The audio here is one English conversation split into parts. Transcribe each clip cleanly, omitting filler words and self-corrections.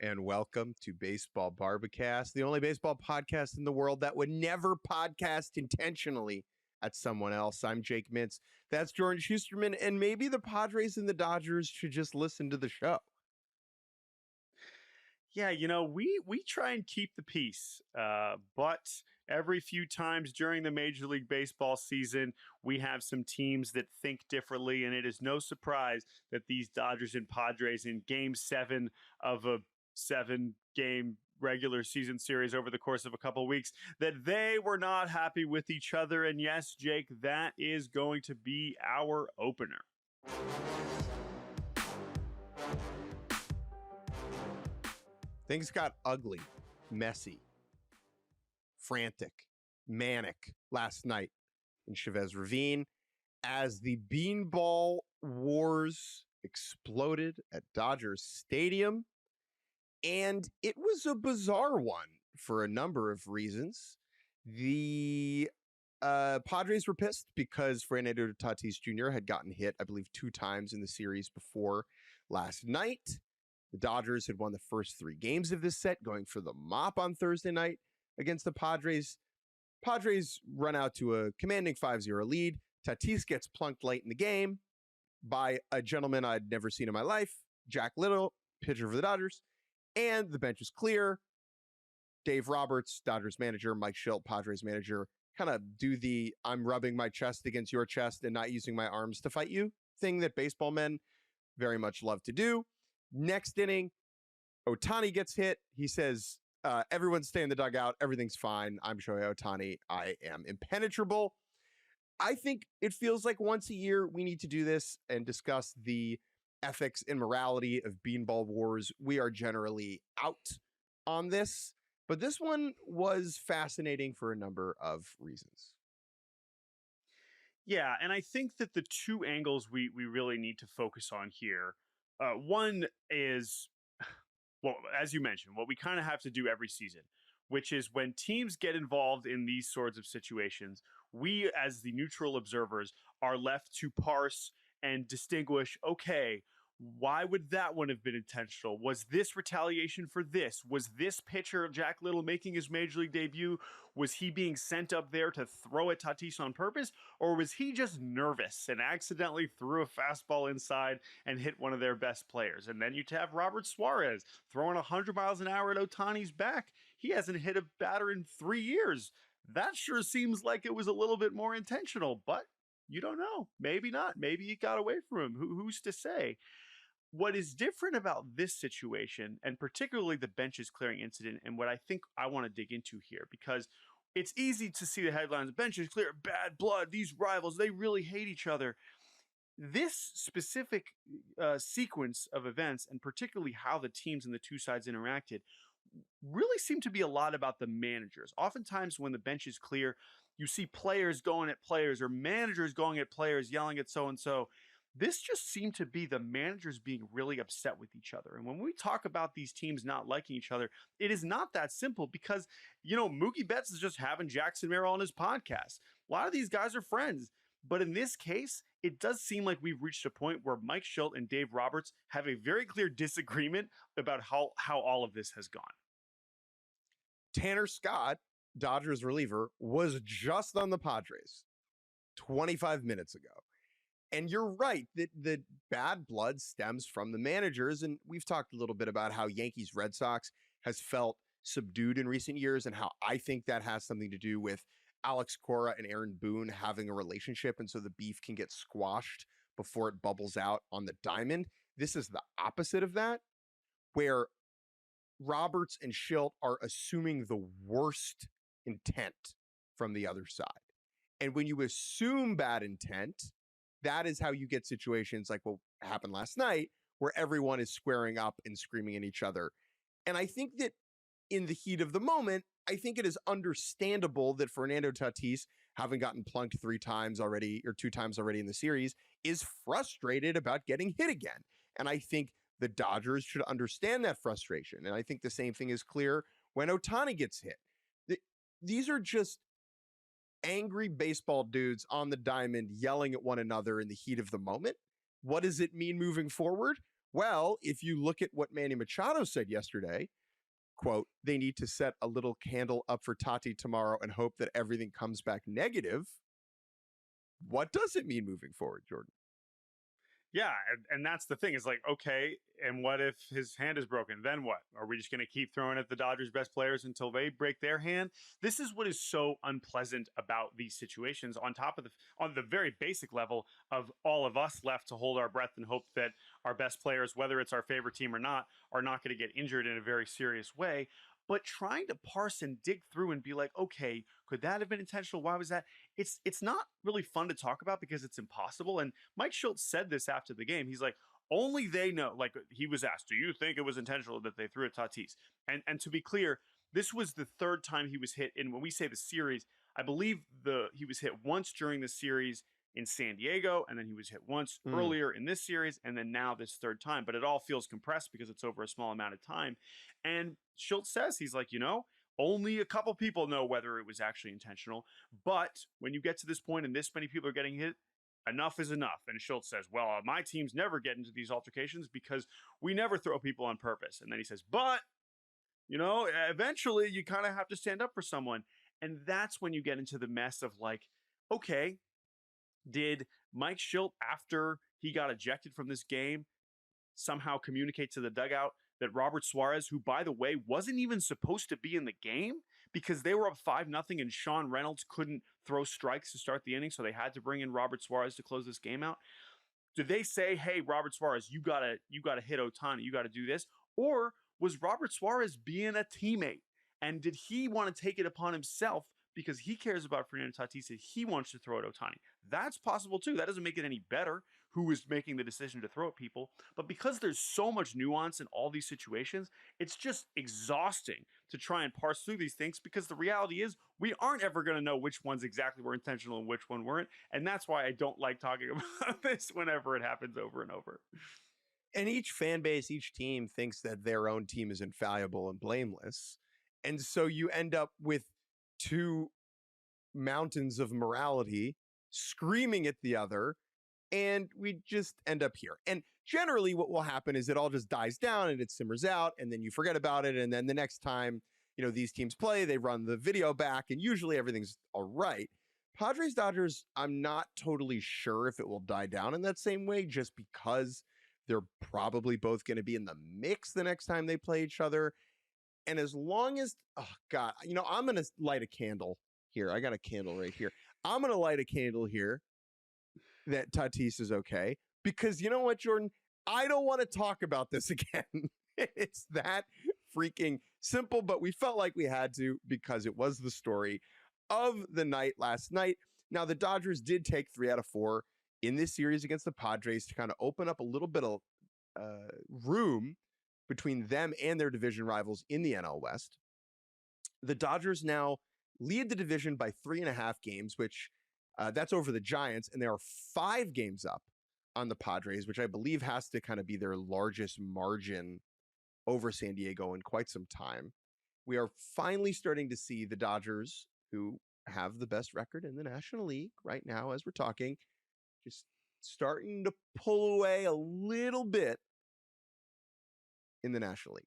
and welcome to Baseball Barbacast, the only baseball podcast in the world that would never podcast intentionally at someone else. I'm Jake Mintz. That's Jordan Schusterman, and maybe the Padres and the Dodgers should just listen to the show. Yeah, we try and keep the peace, but every few times during the Major League Baseball season, we have some teams that think differently, and it is no surprise that these Dodgers and Padres in Game 7 of a 7-game regular season series over the course of a couple of weeks, that they were not happy with each other. And yes, Jake, that is going to be our opener. Things got ugly, messy, frantic, manic last night in Chavez Ravine as the beanball wars exploded at Dodgers Stadium. And it was a bizarre one for a number of reasons. The Padres were pissed because Fernando Tatis Jr. had gotten hit, I believe, 2 times in the series before last night. The Dodgers had won the first 3 games of this set, going for the mop on Thursday night against the Padres. Padres run out to a commanding 5-0 lead. Tatis gets plunked late in the game by a gentleman I'd never seen in my life, Jack Little, pitcher for the Dodgers. And the bench is clear. Dave Roberts, Dodgers manager, Mike Shildt, Padres manager, kind of do the I'm rubbing my chest against your chest and not using my arms to fight you thing that baseball men very much love to do. Next inning, Ohtani gets hit. He says, everyone stay in the dugout. Everything's fine. I'm Shohei Ohtani. I am impenetrable. I think it feels like once a year we need to do this and discuss the ethics and morality of beanball wars. We are generally out on this, but this one was fascinating for a number of reasons. Yeah, and I think that the 2 angles we really need to focus on here, one is, well, as you mentioned, what we kind of have to do every season, which is when teams get involved in these sorts of situations, we as the neutral observers are left to parse and distinguish, okay, why would that one have been intentional? Was this retaliation for this? Was this pitcher, Jack Little, making his Major League debut? Was he being sent up there to throw at Tatis on purpose? Or was he just nervous and accidentally threw a fastball inside and hit one of their best players? And then you'd have Robert Suarez throwing 100 miles an hour at Ohtani's back. He hasn't hit a batter in 3 years. That sure seems like it was a little bit more intentional, but you don't know. Maybe not. Maybe it got away from him. Who's to say? What is different about this situation, and particularly the benches clearing incident, and what I think I want to dig into here, because it's easy to see the headlines, benches clear, bad blood, these rivals, they really hate each other. This specific sequence of events, and particularly how the teams and the 2 sides interacted, really seem to be a lot about the managers. Oftentimes when the bench is clear, you see players going at players or managers going at players, yelling at so-and-so. This just seemed to be the managers being really upset with each other. And when we talk about these teams not liking each other, it is not that simple because, Mookie Betts is just having Jackson Merrill on his podcast. A lot of these guys are friends. But in this case, it does seem like we've reached a point where Mike Shildt and Dave Roberts have a very clear disagreement about how all of this has gone. Tanner Scott, Dodgers reliever, was just on the Padres 25 minutes ago. And you're right that the bad blood stems from the managers. And we've talked a little bit about how Yankees Red Sox has felt subdued in recent years and how I think that has something to do with Alex Cora and Aaron Boone having a relationship. And so the beef can get squashed before it bubbles out on the diamond. This is the opposite of that, where Roberts and Shildt are assuming the worst intent from the other side. And when you assume bad intent, that is how you get situations like what happened last night, where everyone is squaring up and screaming at each other. And I think that in the heat of the moment, I think it is understandable that Fernando Tatis, having gotten plunked 3 times already or 2 times already in the series, is frustrated about getting hit again. And I think the Dodgers should understand that frustration. And I think the same thing is clear when Ohtani gets hit. These are just angry baseball dudes on the diamond yelling at one another in the heat of the moment. What does it mean moving forward? Well, if you look at what Manny Machado said yesterday, quote, they need to set a little candle up for Tati tomorrow and hope that everything comes back negative. What does it mean moving forward, Jordan? Yeah, and that's the thing. Is like, okay, and what if his hand is broken? Then what? Are we just going to keep throwing at the Dodgers' best players until they break their hand? This is what is so unpleasant about these situations. On the very basic level of all of us left to hold our breath and hope that our best players, whether it's our favorite team or not, are not going to get injured in a very serious way. But trying to parse and dig through and be like, okay, could that have been intentional? Why was that? It's not really fun to talk about because it's impossible. And Mike Schultz said this after the game. He's like, only they know. Like, he was asked, do you think it was intentional that they threw at Tatis? And to be clear, this was the third time he was hit. And when we say the series, I believe he was hit once during the series in San Diego, and then he was hit once earlier in this series, and then now this third time. But it all feels compressed because it's over a small amount of time. And Schultz says, he's like, only a couple people know whether it was actually intentional. But when you get to this point and this many people are getting hit, enough is enough. And Schultz says, well, my teams never get into these altercations because we never throw people on purpose. And then he says, but, eventually you kind of have to stand up for someone. And that's when you get into the mess of like, okay, did Mike Schultz, after he got ejected from this game, somehow communicate to the dugout that Robert Suarez, who, by the way, wasn't even supposed to be in the game because they were up 5-0 and Sean Reynolds couldn't throw strikes to start the inning, so they had to bring in Robert Suarez to close this game out? Did they say, hey, Robert Suarez, you gotta hit Ohtani, you gotta do this? Or was Robert Suarez being a teammate? And did he want to take it upon himself because he cares about Fernando Tatis and he wants to throw at Ohtani? That's possible too. That doesn't make it any better who is making the decision to throw at people. But because there's so much nuance in all these situations, it's just exhausting to try and parse through these things because the reality is we aren't ever going to know which ones exactly were intentional and which one weren't. And that's why I don't like talking about this whenever it happens over and over. And each fan base, each team thinks that their own team is infallible and blameless. And so you end up with two mountains of morality screaming at the other, and we just end up here. And generally what will happen is it all just dies down and it simmers out, and then you forget about it, and then the next time these teams play, they run the video back, and usually everything's all right. Padres Dodgers, I'm not totally sure if it will die down in that same way, just because they're probably both going to be in the mix the next time they play each other. And as long as, oh God, I'm going to light a candle here. I got a candle right here. I'm going to light a candle here that Tatis is okay. Because you know what, Jordan? I don't want to talk about this again. It's that freaking simple, but we felt like we had to because it was the story of the night last night. Now, the Dodgers did take 3 out of 4 in this series against the Padres to kind of open up a little bit of room between them and their division rivals in the NL West. The Dodgers now lead the division by 3.5 games, which that's over the Giants, and they are 5 games up on the Padres, which I believe has to kind of be their largest margin over San Diego in quite some time. We are finally starting to see the Dodgers, who have the best record in the National League right now as we're talking, just starting to pull away a little bit in the National League.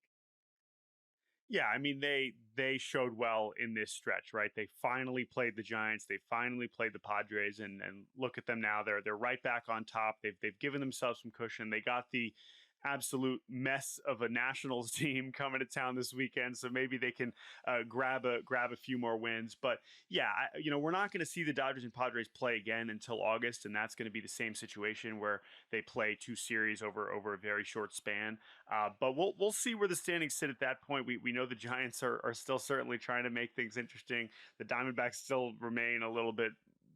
Yeah, I mean, they showed well in this stretch, right? They finally played the Giants. They finally played the Padres, and look at them now. They're right back on top. They've given themselves some cushion. They got the absolute mess of a Nationals team coming to town this weekend, so maybe they can grab a few more wins. But yeah, we're not going to see the Dodgers and Padres play again until August, and that's going to be the same situation where they play 2 series over a very short span. But we'll see where the standings sit at that point. We know the Giants are still certainly trying to make things interesting. The Diamondbacks still remain a little bit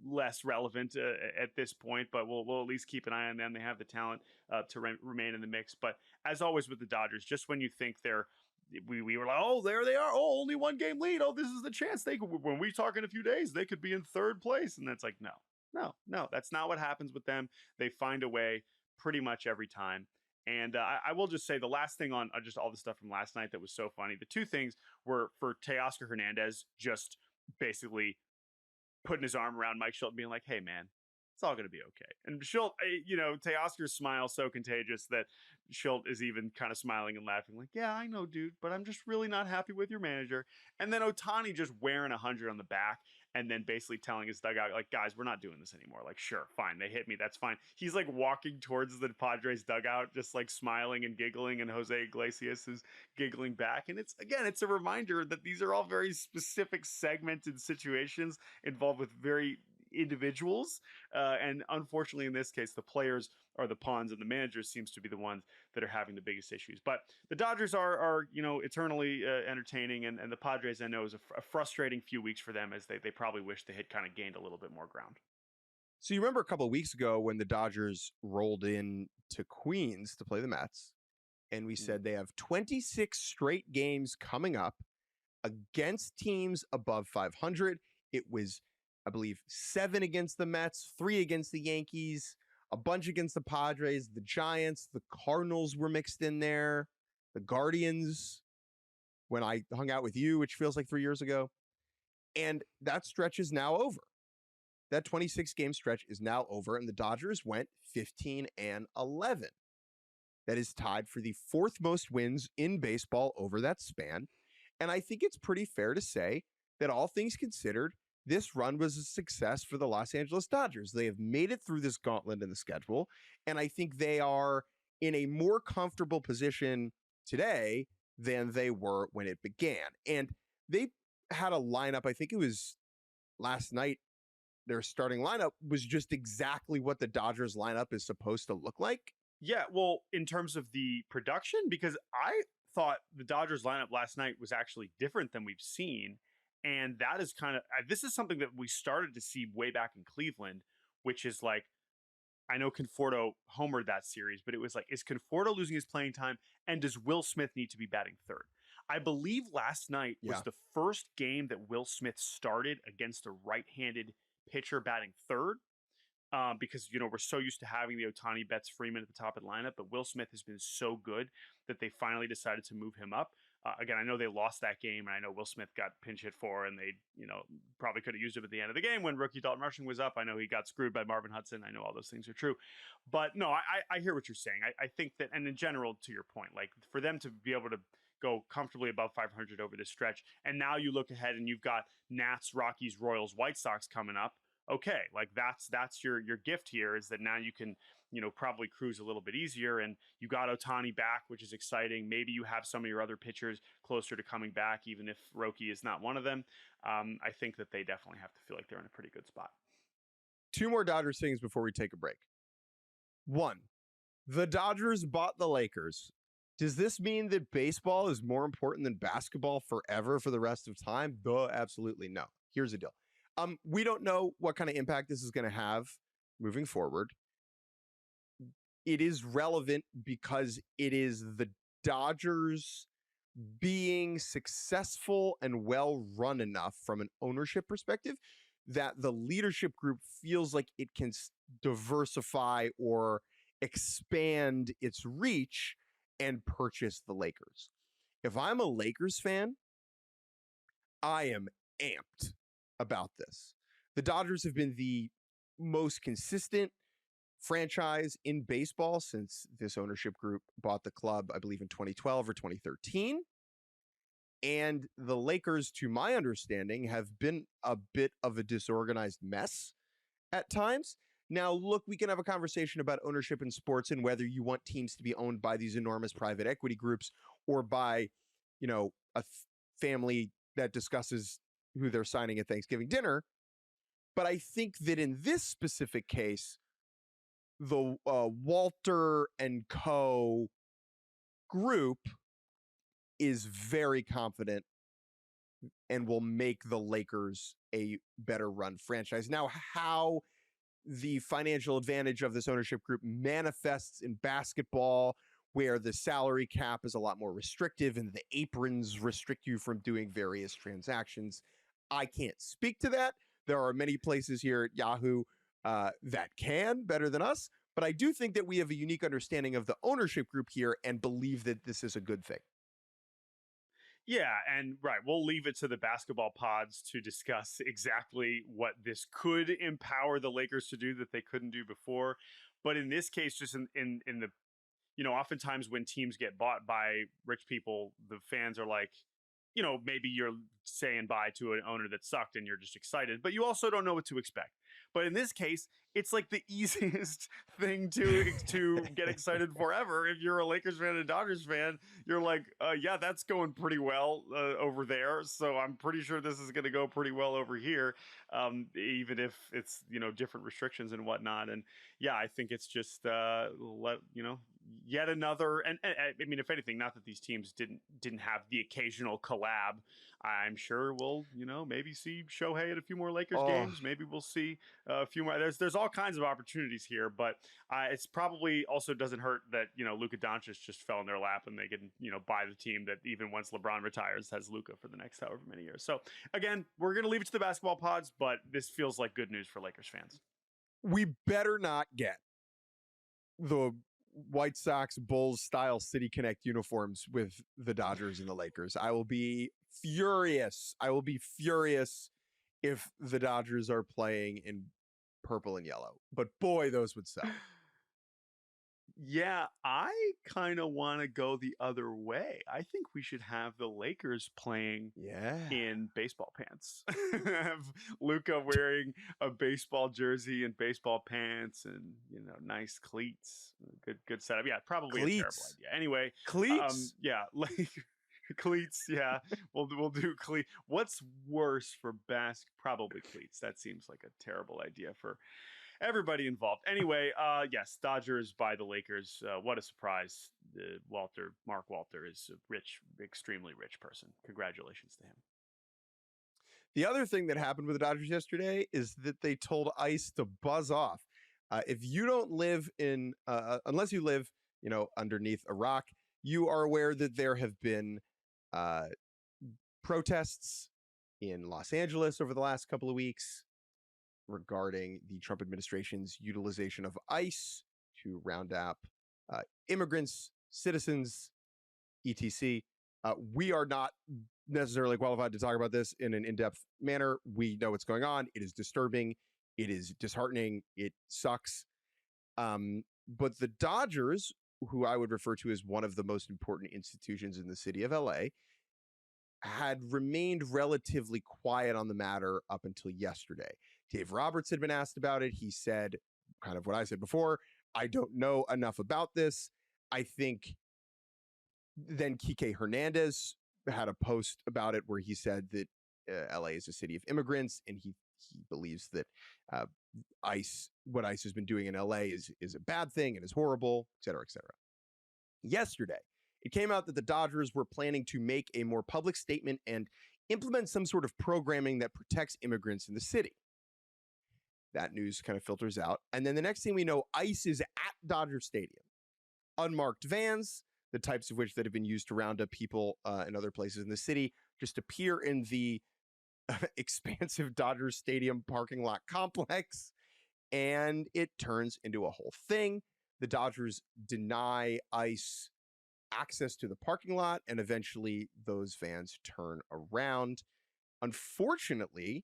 less relevant at this point, but we'll at least keep an eye on them. They have the talent to remain in the mix. But as always with the Dodgers, just when you think we were like, oh, there they are. Oh, only 1 game lead. Oh, this is the chance they could, when we talk in a few days, they could be in 3rd place. And that's like, no, that's not what happens with them. They find a way pretty much every time. And I will just say the last thing on just all the stuff from last night that was so funny. The 2 things were for Teoscar Hernandez, just basically putting his arm around Mike Schultz, being like, hey, man, it's all going to be okay. And Schultz, Teoscar's smile so contagious that Schultz is even kind of smiling and laughing, like, yeah, I know, dude, but I'm just really not happy with your manager. And then Ohtani just wearing 100 on the back and then basically telling his dugout, like, guys, we're not doing this anymore. Like, sure, fine, they hit me, that's fine. He's like walking towards the Padres dugout, just like smiling and giggling, and Jose Iglesias is giggling back. And it's a reminder that these are all very specific segmented situations involved with very individuals, and unfortunately in this case the players are the pawns and the managers seems to be the ones that are having the biggest issues. But the Dodgers are eternally entertaining, and the Padres, I know, is a frustrating few weeks for them, as they probably wish they had kind of gained a little bit more ground. So you remember a couple of weeks ago when the Dodgers rolled in to Queens to play the Mets, and we said they have 26 straight games coming up against teams above 500. It was, I believe, 7 against the Mets, 3 against the Yankees, a bunch against the Padres, the Giants, the Cardinals were mixed in there, the Guardians, when I hung out with you, which feels like 3 years ago. And that stretch is now over. That 26-game stretch is now over, and the Dodgers went 15-11. That is tied for the 4th most wins in baseball over that span. And I think it's pretty fair to say that, all things considered, this run was a success for the Los Angeles Dodgers. They have made it through this gauntlet in the schedule, and I think they are in a more comfortable position today than they were when it began. And they had a lineup, I think it was last night, their starting lineup was just exactly what the Dodgers lineup is supposed to look like. Yeah, well, in terms of the production, because I thought the Dodgers lineup last night was actually different than we've seen. And that is kind of, this is something that we started to see way back in Cleveland, which is like, I know Conforto homered that series, but it was like, is Conforto losing his playing time? And does Will Smith need to be batting third? I believe last night was the first game that Will Smith started against a right-handed pitcher batting third. Because, we're so used to having the Ohtani, Betts, Freeman at the top of the lineup, but Will Smith has been so good that they finally decided to move him up. Again, I know they lost that game, and I know Will Smith got pinch hit for, and they, probably could have used him at the end of the game when rookie Dalton Rushing was up. I know he got screwed by Marvin Hudson. I know all those things are true. But no, I hear what you're saying. I think that, and in general, to your point, like, for them to be able to go comfortably above 500 over this stretch, and now you look ahead and you've got Nats, Rockies, Royals, White Sox coming up. Okay, like that's your gift here, is that now you can, probably cruise a little bit easier, and you got Ohtani back, which is exciting. Maybe you have some of your other pitchers closer to coming back, even if Roki is not one of them. I think that they definitely have to feel like they're in a pretty good spot. 2 more Dodgers things before we take a break. 1, the Dodgers bought the Lakers. Does this mean that baseball is more important than basketball forever for the rest of time? Absolutely no. Here's the deal. We don't know what kind of impact this is going to have moving forward. It is relevant because it is the Dodgers being successful and well run enough from an ownership perspective that the leadership group feels like it can diversify or expand its reach and purchase the Lakers. If I'm a Lakers fan, I am amped about this. The Dodgers have been the most consistent franchise in baseball since this ownership group bought the club, I believe in 2012 or 2013. And the Lakers, to my understanding, have been a bit of a disorganized mess at times. Now, look, we can have a conversation about ownership in sports and whether you want teams to be owned by these enormous private equity groups or by, a family that discusses who they're signing at Thanksgiving dinner. But I think that in this specific case, the Walter and Co. group is very confident and will make the Lakers a better run franchise. Now, how the financial advantage of this ownership group manifests in basketball, where the salary cap is a lot more restrictive and the aprons restrict you from doing various transactions, I can't speak to that. There are many places here at Yahoo that can better than us, but I do think that we have a unique understanding of the ownership group here and believe that this is a good thing. Yeah, and right, we'll leave it to the basketball pods to discuss exactly what this could empower the Lakers to do that they couldn't do before. But in this case, just in the oftentimes when teams get bought by rich people, the fans are like, maybe you're saying bye to an owner that sucked and you're just excited, but you also don't know what to expect. But in this case, it's like the easiest thing to get excited for ever. If you're a Lakers fan and a Dodgers fan, you're like, yeah, that's going pretty well over there. So I'm pretty sure this is going to go pretty well over here, even if it's, different restrictions and whatnot. And yeah, I think it's just yet another. And I mean, if anything, not that these teams didn't have the occasional collab. I'm sure we'll, maybe see Shohei at a few more Lakers games. Maybe we'll see a few more. There's all kinds of opportunities here, but it's probably also doesn't hurt that, Luka Doncic just fell in their lap and they can, buy the team that even once LeBron retires has Luka for the next however many years. So again, we're going to leave it to the basketball pods, but this feels like good news for Lakers fans. We better not get the White Sox Bulls style City Connect uniforms with the Dodgers and the Lakers. I will be furious. If the Dodgers are playing in purple and yellow. But boy, those would sell. Yeah, I kind of want to go the other way. I think we should have the Lakers playing in baseball pants. Have Luka wearing a baseball jersey and baseball pants and, nice cleats. Good setup. Yeah, probably a terrible idea. Anyway, cleats. Cleats. Yeah, we'll do cleats. What's worse for probably cleats. That seems like a terrible idea for everybody involved. Anyway, yes, Dodgers by the Lakers. What a surprise. Mark Walter is a rich, extremely rich person. Congratulations to him. The other thing that happened with the Dodgers yesterday is that they told ICE to buzz off. If you don't live unless you live, underneath a rock, you are aware that there have been protests in Los Angeles over the last couple of weeks regarding the Trump administration's utilization of ICE to round up immigrants, citizens, etc. We are not necessarily qualified to talk about this in an in-depth manner. We know what's going on. It is disturbing. It is disheartening. It sucks. But the Dodgers, who I would refer to as one of the most important institutions in the city of LA, had remained relatively quiet on the matter up until yesterday. Dave Roberts had been asked about it. He said kind of what I said before. I don't know enough about this. I think then Kike Hernandez had a post about it where he said that LA is a city of immigrants, and he believes that what ICE has been doing in LA is a bad thing and is horrible, et cetera, et cetera. Yesterday, it came out that the Dodgers were planning to make a more public statement and implement some sort of programming that protects immigrants in the city. That news kind of filters out. And then the next thing we know, ICE is at Dodger Stadium. Unmarked vans, the types of which that have been used to round up people in other places in the city, just appear in the expansive Dodger Stadium parking lot complex, and it turns into a whole thing. The Dodgers deny ICE access to the parking lot, and eventually those vans turn around. Unfortunately,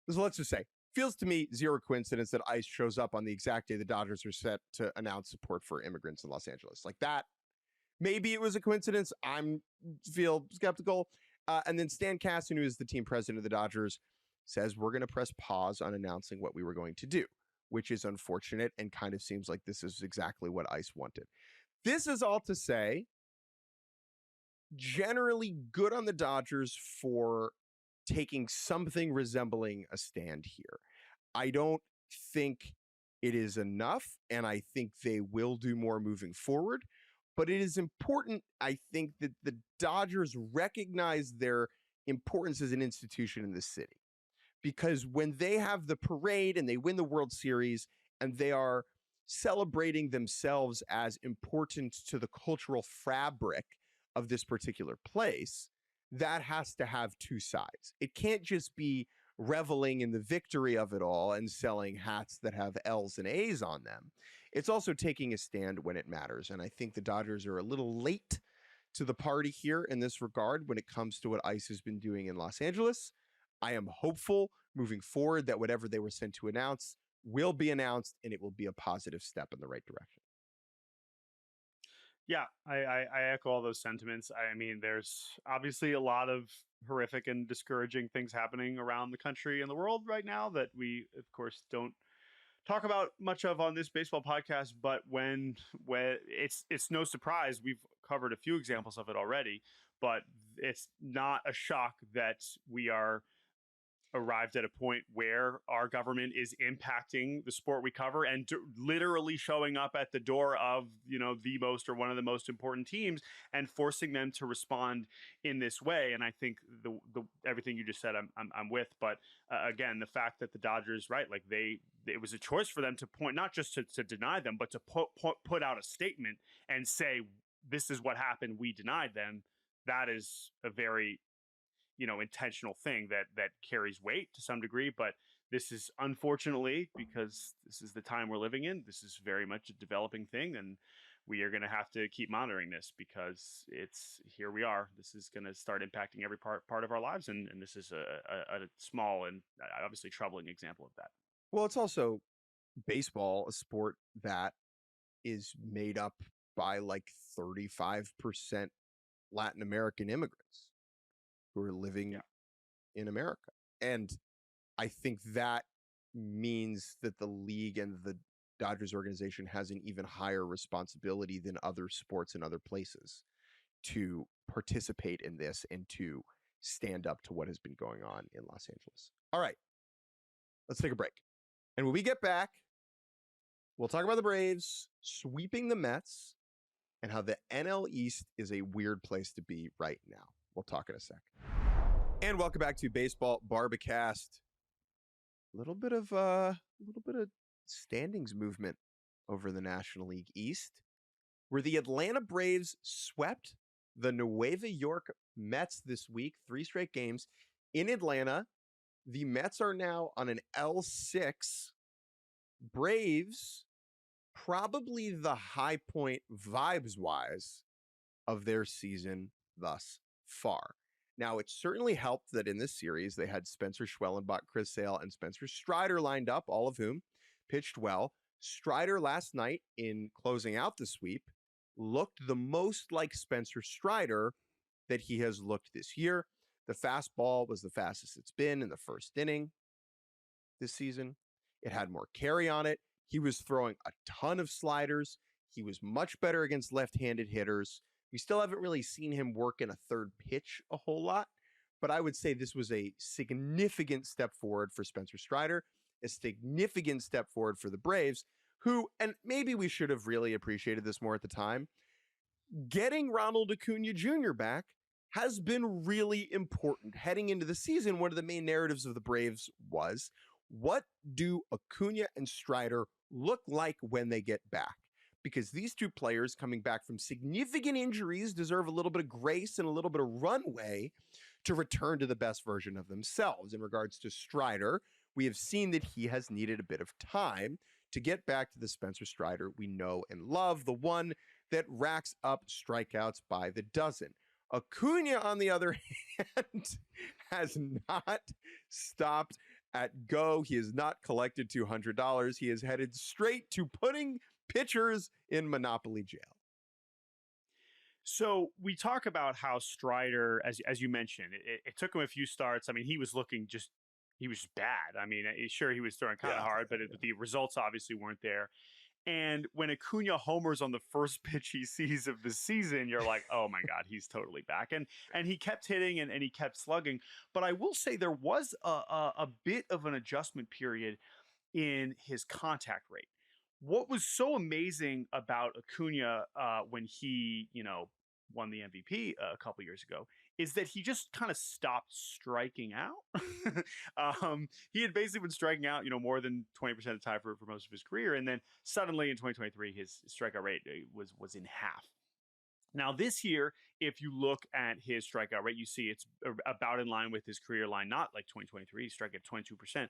so let's just say, feels to me zero coincidence that ICE shows up on the exact day the Dodgers are set to announce support for immigrants in Los Angeles. Like that, maybe it was a coincidence. Feel skeptical. And then Stan Kasten, who is the team president of the Dodgers, says we're going to press pause on announcing what we were going to do, which is unfortunate and kind of seems like this is exactly what ICE wanted. This is all to say, generally good on the Dodgers for taking something resembling a stand here. I don't think it is enough, and I think they will do more moving forward. But it is important, I think, that the Dodgers recognize their importance as an institution in the city. Because when they have the parade and they win the World Series and they are celebrating themselves as important to the cultural fabric of this particular place, that has to have two sides. It can't just be reveling in the victory of it all and selling hats that have L's and A's on them. It's also taking a stand when it matters. And I think the Dodgers are a little late to the party here in this regard when it comes to what ICE has been doing in Los Angeles. I am hopeful moving forward that whatever they were sent to announce will be announced, and it will be a positive step in the right direction. Yeah, I echo all those sentiments. I mean, there's obviously a lot of horrific and discouraging things happening around the country and the world right now that we, of course, don't talk about much of on this baseball podcast. But when it's no surprise we've covered a few examples of it already. But it's not a shock that we are arrived at a point where our government is impacting the sport we cover and literally showing up at the door of the most or one of the most important teams and forcing them to respond in this way. And I think the everything you just said I'm with, but again, the fact that the Dodgers, right, like it was a choice for them to point, not just to deny them, but to put out a statement and say this is what happened, we denied them. That is a very intentional thing that carries weight to some degree. But this is, unfortunately, because this is the time we're living in, this is very much a developing thing, and we are going to have to keep monitoring this because here we are. This is going to start impacting every part of our lives, and this is a small and obviously troubling example of that. Well, it's also baseball, a sport that is made up by like 35% Latin American immigrants who are living in America. And I think that means that the league and the Dodgers organization has an even higher responsibility than other sports in other places to participate in this and to stand up to what has been going on in Los Angeles. All right, let's take a break. And when we get back, we'll talk about the Braves sweeping the Mets and how the NL East is a weird place to be right now. We'll talk in a sec. And welcome back to Baseball Barbacast. A little bit of standings movement over the National League East, where the Atlanta Braves swept the Nueva York Mets this week, 3 straight games in Atlanta. The Mets are now on an L6. Braves, probably the high point vibes-wise of their season thus far. Now, it certainly helped that in this series, they had Spencer Schwellenbach, Chris Sale, and Spencer Strider lined up, all of whom pitched well. Strider last night, in closing out the sweep, looked the most like Spencer Strider that he has looked this year. The fastball was the fastest it's been in the first inning this season. It had more carry on it. He was throwing a ton of sliders. He was much better against left-handed hitters. We still haven't really seen him work in a third pitch a whole lot, but I would say this was a significant step forward for Spencer Strider, a significant step forward for the Braves, who, and maybe we should have really appreciated this more at the time, getting Ronald Acuña Jr. back has been really important. Heading into the season, one of the main narratives of the Braves was, what do Acuña and Strider look like when they get back? Because these two players coming back from significant injuries deserve a little bit of grace and a little bit of runway to return to the best version of themselves. In regards to Strider, we have seen that he has needed a bit of time to get back to the Spencer Strider we know and love, the one that racks up strikeouts by the dozen. Acuña, on the other hand, has not stopped at go. He has not collected $200. He is headed straight to putting pitchers in Monopoly jail. So we talk about how Strider, as you mentioned, it took him a few starts. I mean, he was bad. I mean, sure, he was throwing kind of hard, but the results obviously weren't there. And when Acuña homers on the first pitch he sees of the season, you're like, oh my God, he's totally back. And he kept hitting and he kept slugging. But I will say there was a bit of an adjustment period in his contact rate. What was so amazing about Acuña when he, won the MVP a couple years ago is that he just kind of stopped striking out. He had basically been striking out, more than 20% of the time for most of his career. And then suddenly in 2023, his strikeout rate was in half. Now, this year, if you look at his strikeout rate, you see it's about in line with his career line, not like 2023, he struck at 22%,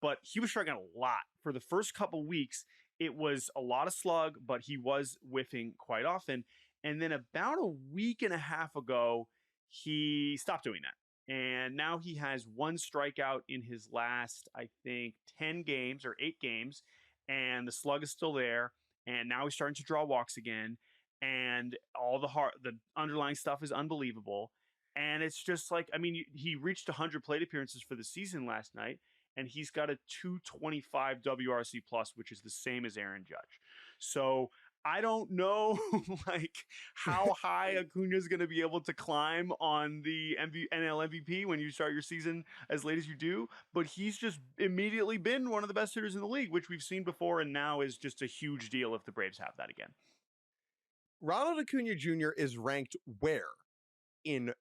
but he was striking out a lot. For the first couple weeks, it was a lot of slug, but he was whiffing quite often. And then about a week and a half ago, he stopped doing that. And now he has 1 strikeout in his last, I think, 10 games or 8 games. And the slug is still there. And now he's starting to draw walks again. and all the underlying stuff is unbelievable. And it's just like, I mean, he reached 100 plate appearances for the season last night, and he's got a 225 WRC plus, which is the same as Aaron Judge. So I don't know like how high Acuna is going to be able to climb on the NL MVP when you start your season as late as you do, but he's just immediately been one of the best hitters in the league, which we've seen before, and now is just a huge deal if the Braves have that again. Ronald Acuña Jr. is ranked where in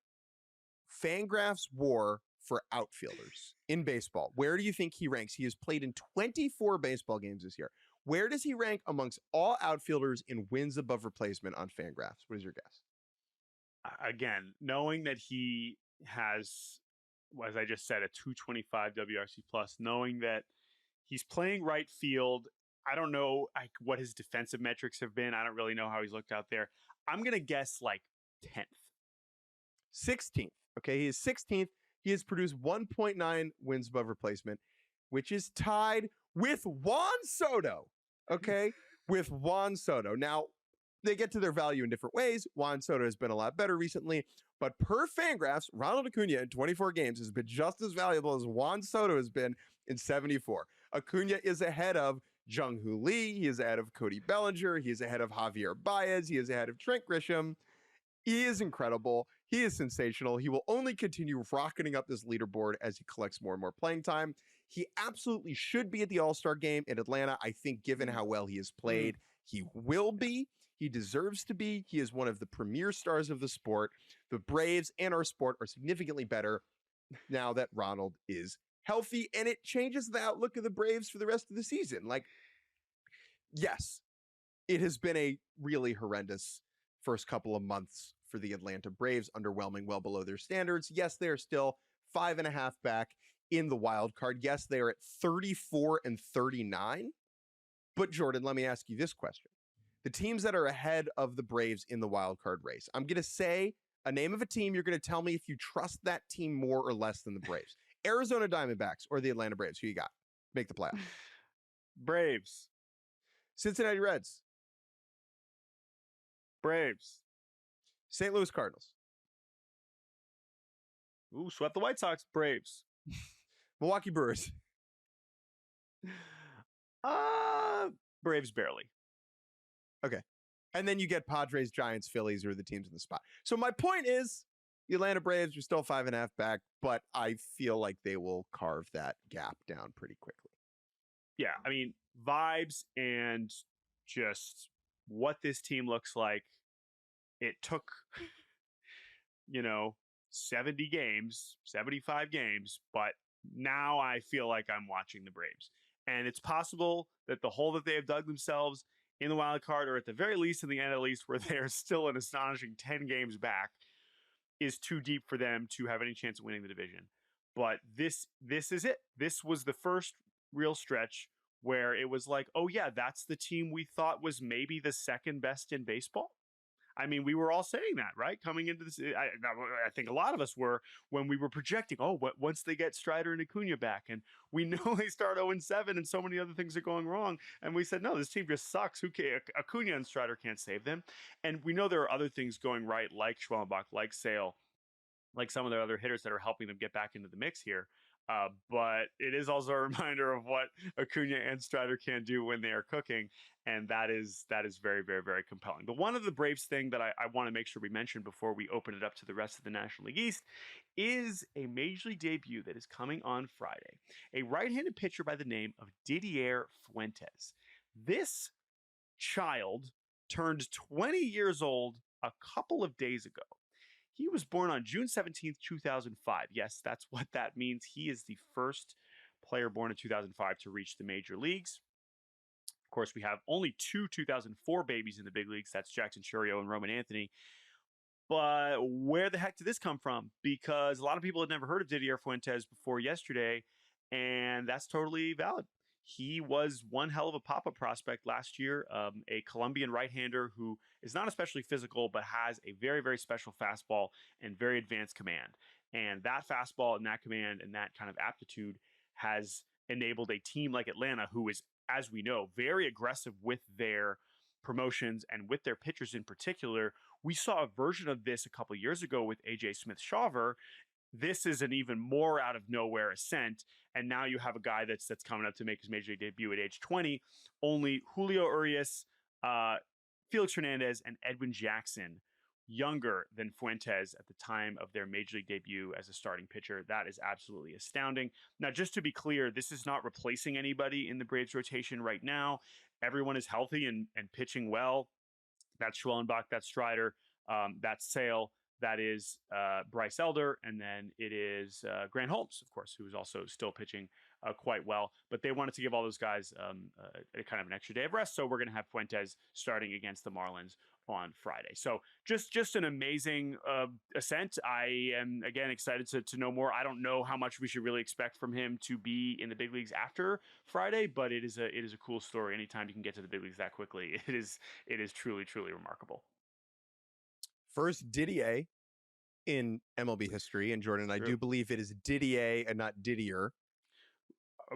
Fangraphs war for outfielders in baseball? Where do you think he ranks? He has played in 24 baseball games this year. Where does he rank amongst all outfielders in wins above replacement on Fangraphs? What is your guess? Again, knowing that he has, as I just said, a 225 WRC plus, knowing that he's playing right field, I don't know what his defensive metrics have been. I don't really know how he's looked out there. I'm going to guess like 10th. 16th. Okay, he is 16th. He has produced 1.9 wins above replacement, which is tied with Juan Soto. Okay, with Juan Soto. Now, they get to their value in different ways. Juan Soto has been a lot better recently, but per Fangraphs, Ronald Acuña in 24 games has been just as valuable as Juan Soto has been in 74. Acuña is ahead of Jung-Hoo Lee. He is ahead of Cody Bellinger. He is ahead of Javier Baez. He is ahead of Trent Grisham. He is incredible. He is sensational. He will only continue rocketing up this leaderboard as he collects more and more playing time. He absolutely should be at the All-Star game in Atlanta. I think given how well he has played, he will be. He deserves to be. He is one of the premier stars of the sport. The Braves and our sport are significantly better now that Ronald is healthy, and it changes the outlook of the Braves for the rest of the season. Like, yes, it has been a really horrendous first couple of months for the Atlanta Braves, underwhelming, well below their standards. Yes, they are still 5.5 back in the wild card. Yes, they are at 34 and 39. But Jordan, let me ask you this question. The teams that are ahead of the Braves in the wild card race, I'm going to say a name of a team. You're going to tell me if you trust that team more or less than the Braves. Arizona Diamondbacks or the Atlanta Braves? Who you got? Make the playoff. Braves. Cincinnati Reds. Braves. St. Louis Cardinals. Ooh, swept the White Sox. Braves. Milwaukee Brewers. Braves barely. Okay. And then you get Padres, Giants, Phillies, who are the teams in the spot. So my point is, the Atlanta Braves are still 5.5 back, but I feel like they will carve that gap down pretty quickly. Yeah, I mean, vibes and just what this team looks like. It took, 70 games, 75 games, but now I feel like I'm watching the Braves. And it's possible that the hole that they have dug themselves in the wild card, or at the very least in the NL East, where they're still an astonishing 10 games back, is too deep for them to have any chance of winning the division. But this is it. This was the first real stretch where it was like, oh yeah, that's the team we thought was maybe the second best in baseball. I mean, we were all saying that, right? Coming into this, I think a lot of us were when we were projecting, once they get Strider and Acuña back, and we know they start 0-7 and so many other things are going wrong. And we said, no, this team just sucks. Who can Acuña and Strider can't save them. And we know there are other things going right, like Schwellenbach, like Sale, like some of the other hitters that are helping them get back into the mix here. But it is also a reminder of what Acuña and Strider can do when they are cooking. And that is very, very, very compelling. The one of the Braves thing that I want to make sure we mention before we open it up to the rest of the National League East is a Major League debut that is coming on Friday. A right-handed pitcher by the name of Didier Fuentes. This child turned 20 years old a couple of days ago. He was born on June 17th, 2005. Yes, that's what that means. He is the first player born in 2005 to reach the major leagues. Of course, we have only two 2004 babies in the big leagues. That's Jackson Chourio and Roman Anthony. But where the heck did this come from? Because a lot of people had never heard of Didier Fuentes before yesterday, and that's totally valid. He was one hell of a pop-up prospect last year, a Colombian right-hander who is not especially physical, but has a very, very special fastball and very advanced command. And that fastball and that command and that kind of aptitude has enabled a team like Atlanta, who is, as we know, very aggressive with their promotions and with their pitchers in particular. We saw a version of this a couple years ago with AJ Smith-Shawver. This is an even more out of nowhere ascent, and now you have a guy that's coming up to make his major league debut at age 20. Only Julio Urias, Felix Hernandez, and Edwin Jackson younger than Fuentes at the time of their major league debut as a starting pitcher. That is absolutely astounding. Now, just to be clear, this is not replacing anybody in the Braves rotation right now. Everyone is healthy and pitching well. That's Schwellenbach, that's Strider, that's Sale, that is Bryce Elder, and then it is Grant Holmes, of course, who is also still pitching quite well. But they wanted to give all those guys a kind of an extra day of rest, so we're going to have Fuentes starting against the Marlins on Friday. So just an amazing ascent. I am, again, excited to know more. I don't know how much we should really expect from him to be in the big leagues after Friday, but it is a cool story. Anytime you can get to the big leagues that quickly, it is truly, truly remarkable. First Didier in MLB history, and Jordan, I do believe it is Didier and not Didier.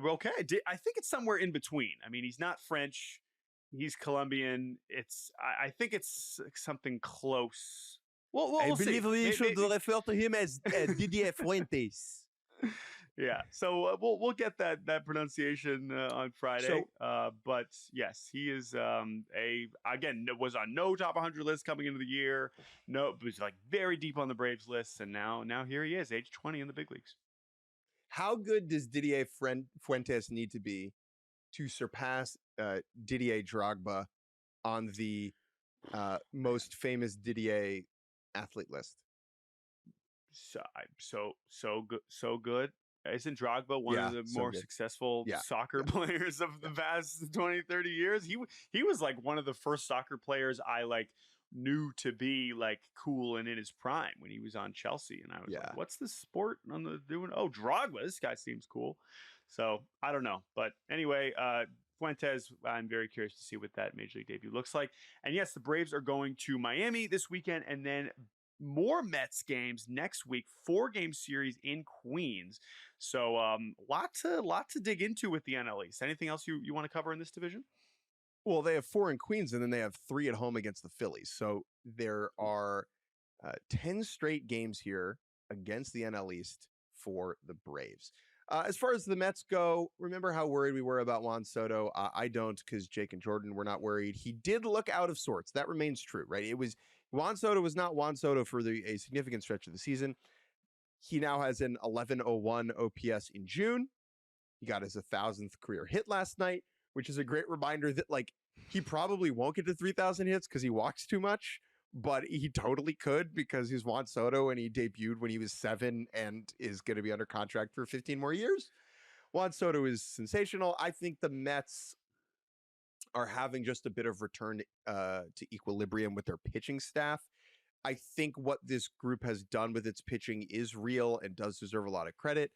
Okay, I think it's somewhere in between. I mean, he's not French, he's Colombian. I think it's something close. Well, I believe we should refer to him as Didier Fuentes. Yeah, so we'll get that pronunciation on Friday. But yes, he is again was on no top 100 list coming into the year. No, but was like very deep on the Braves list, and now here he is, age 20 in the big leagues. How good does Didier Fuentes need to be to surpass Didier Drogba on the most famous Didier athlete list? So good. Isn't Drogba one of the more successful soccer players of the past 20, 30 years? He was like one of the first soccer players I like knew to be like cool and in his prime when he was on Chelsea. And I was like, what's the sport on the doing? Oh, Drogba, this guy seems cool. So I don't know. But anyway, Fuentes, I'm very curious to see what that major league debut looks like. And yes, the Braves are going to Miami this weekend, and then more Mets games next week, 4-game series in Queens. So lot to dig into with the NL East. Anything else you want to cover in this division? Well, they have 4 in Queens, and then they have 3 at home against the Phillies. So there are 10 straight games here against the NL East for the Braves. As far as the Mets go, remember how worried we were about Juan Soto? I don't, because Jake and Jordan were not worried. He did look out of sorts. That remains true, right? It was Juan Soto was not Juan Soto for a significant stretch of the season. He now has an 1101 OPS in June. He got his 1,000th career hit last night, which is a great reminder that like he probably won't get to 3,000 hits because he walks too much, but he totally could because he's Juan Soto and he debuted when he was 7 and is going to be under contract for 15 more years. Juan Soto is sensational. I think the Mets are having just a bit of return to equilibrium with their pitching staff. I think what this group has done with its pitching is real and does deserve a lot of credit.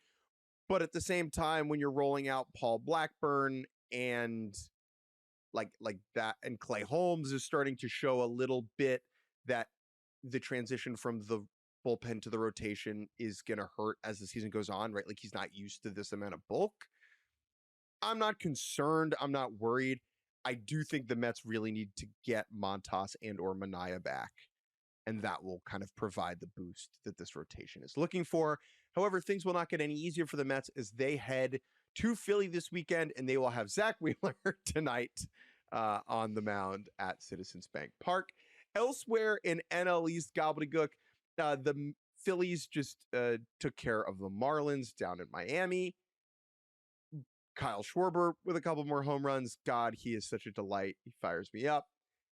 But at the same time, when you're rolling out Paul Blackburn and like that, and Clay Holmes is starting to show a little bit that the transition from the bullpen to the rotation is going to hurt as the season goes on, right? Like he's not used to this amount of bulk. I'm not concerned. I'm not worried. I do think the Mets really need to get Montas and or Manaea back, and that will kind of provide the boost that this rotation is looking for. However, things will not get any easier for the Mets as they head to Philly this weekend, and they will have Zach Wheeler tonight on the mound at Citizens Bank Park. Elsewhere in NL East gobbledygook, the Phillies just took care of the Marlins down in Miami. Kyle Schwarber with a couple more home runs. God, he is such a delight. He fires me up.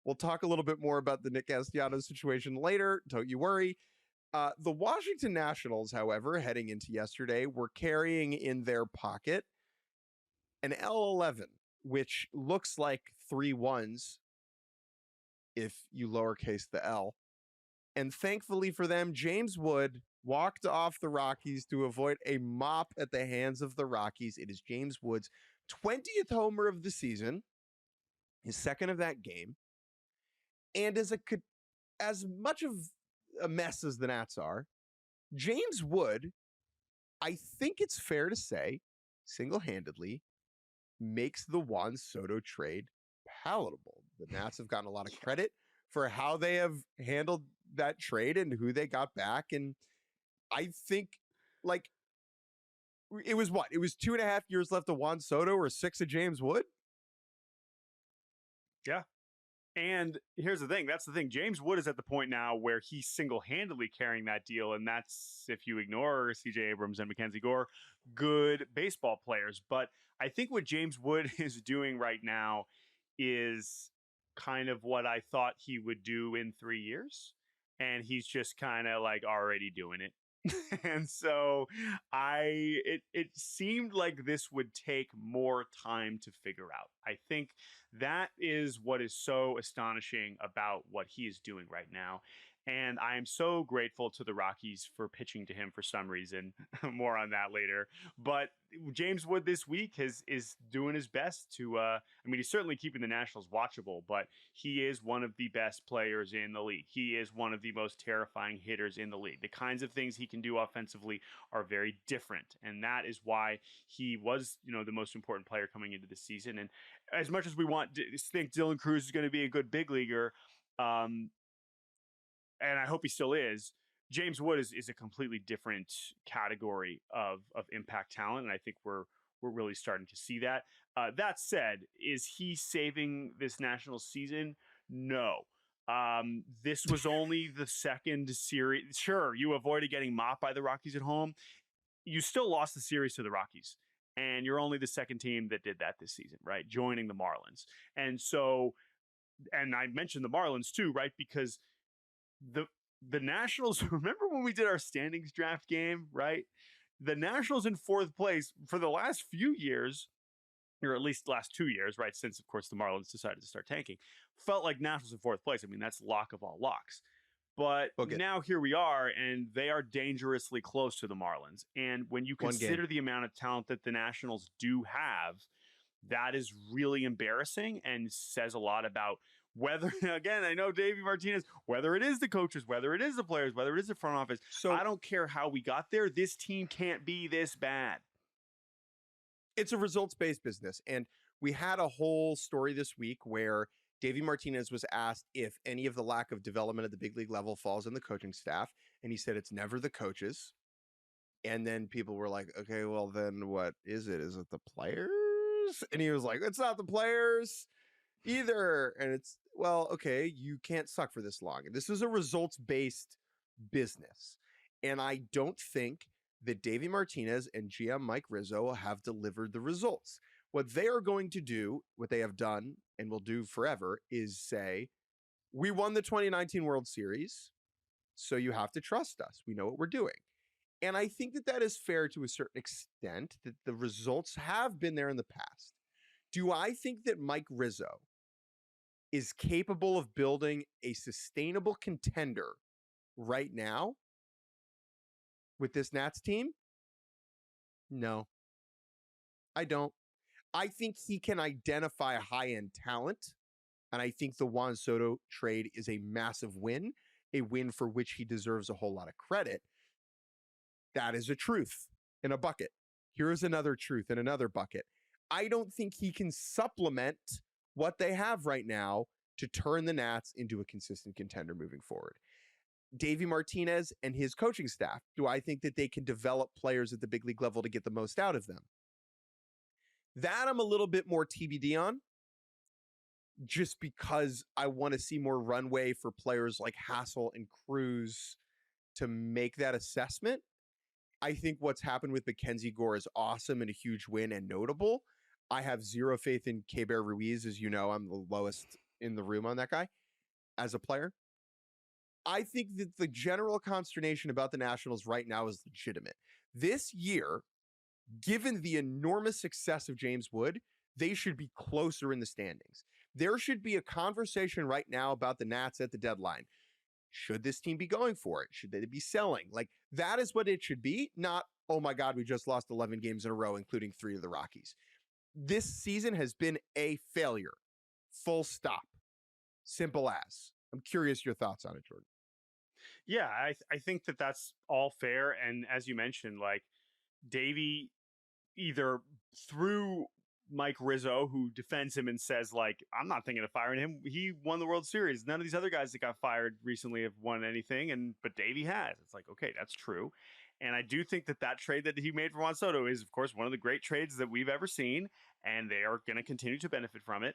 We'll talk a little bit more about the Nick Castellanos situation later. Don't you worry. The Washington Nationals, however, heading into yesterday, were carrying in their pocket an L11, which looks like 3 1s if you lowercase the L. And thankfully for them, James Wood walked off the Rockies to avoid a mop at the hands of the Rockies. It is James Wood's 20th homer of the season, his second of that game. And as much of a mess as the Nats are, James Wood, I think it's fair to say, single-handedly makes the Juan Soto trade palatable. The Nats have gotten a lot of credit for how they have handled that trade and who they got back. And I think, like, it was what? It was 2.5 years left of Juan Soto or 6 of James Wood? Yeah. And here's the thing. That's the thing. James Wood is at the point now where he's single-handedly carrying that deal. And that's, if you ignore CJ Abrams and Mackenzie Gore, good baseball players. But I think what James Wood is doing right now is kind of what I thought he would do in 3 years. And he's just kind of like already doing it. And so it seemed like this would take more time to figure out. I think that is what is so astonishing about what he is doing right now. And I am so grateful to the Rockies for pitching to him for some reason. More on that later. But James Wood this week is doing his best to, I mean, he's certainly keeping the Nationals watchable, but he is one of the best players in the league. He is one of the most terrifying hitters in the league. The kinds of things he can do offensively are very different. And that is why he was, the most important player coming into the season. And as much as we think Dylan Cruz is going to be a good big leaguer, and I hope he still is, James Wood is a completely different category of impact talent, and I think we're really starting to see that. That said, is he saving this national season? No. This was only the second series. Sure, you avoided getting mopped by the Rockies at home. You still lost the series to the Rockies, and you're only the second team that did that this season, right? Joining the Marlins. And so, and I mentioned the Marlins too, right? Because the Nationals, remember when we did our standings draft game, right? The Nationals in 4th place for the last few years, or at least last 2 years, right? Since, of course, the Marlins decided to start tanking, felt like Nationals in 4th place. I mean, that's lock of all locks. But now here we are, and they are dangerously close to the Marlins. And when you consider the amount of talent that the Nationals do have, that is really embarrassing and says a lot about whether, again, I know Davey Martinez, whether it is the coaches, whether it is the players, whether it is the front office. So I don't care how we got there. This team can't be this bad. It's a results-based business. And we had a whole story this week where Davey Martinez was asked if any of the lack of development at the big league level falls on the coaching staff. And he said it's never the coaches. And then people were like, okay, well, then what is it? Is it the players? And he was like, it's not the players either. And it's, well, okay, you can't suck for this long. This is a results-based business. And I don't think that Davey Martinez and GM Mike Rizzo have delivered the results. What they are going to do, what they have done and will do forever, is say, we won the 2019 World Series, so you have to trust us. We know what we're doing. And I think that that is fair to a certain extent, that the results have been there in the past. Do I think that Mike Rizzo is capable of building a sustainable contender right now with this Nats team? No, I don't. I think he can identify high-end talent, and I think the Juan Soto trade is a massive win, a win for which he deserves a whole lot of credit. That is a truth in a bucket. Here is another truth in another bucket. I don't think he can supplement what they have right now to turn the Nats into a consistent contender moving forward. Davey Martinez and his coaching staff, do I think that they can develop players at the big league level to get the most out of them? That I'm a little bit more TBD on, just because I want to see more runway for players like Hassel and Cruz to make that assessment. I think what's happened with Mackenzie Gore is awesome and a huge win and notable. I have zero faith in Keibert Ruiz. As you know, I'm the lowest in the room on that guy as a player. I think that the general consternation about the Nationals right now is legitimate. This year, given the enormous success of James Wood, they should be closer in the standings. There should be a conversation right now about the Nats at the deadline. Should this team be going for it? Should they be selling? Like, that is what it should be, not, oh my God, we just lost 11 games in a row, including 3 of the Rockies. This season has been a failure. Full stop. Simple as. I'm curious your thoughts on it, Jordan. Yeah, I think that that's all fair. And as you mentioned, like, Davey, either through Mike Rizzo, who defends him and says, like, I'm not thinking of firing him. He won the World Series. None of these other guys that got fired recently have won anything, but Davey has. It's like, okay, that's true. And I do think that trade that he made for Juan Soto is, of course, one of the great trades that we've ever seen, and they are going to continue to benefit from it.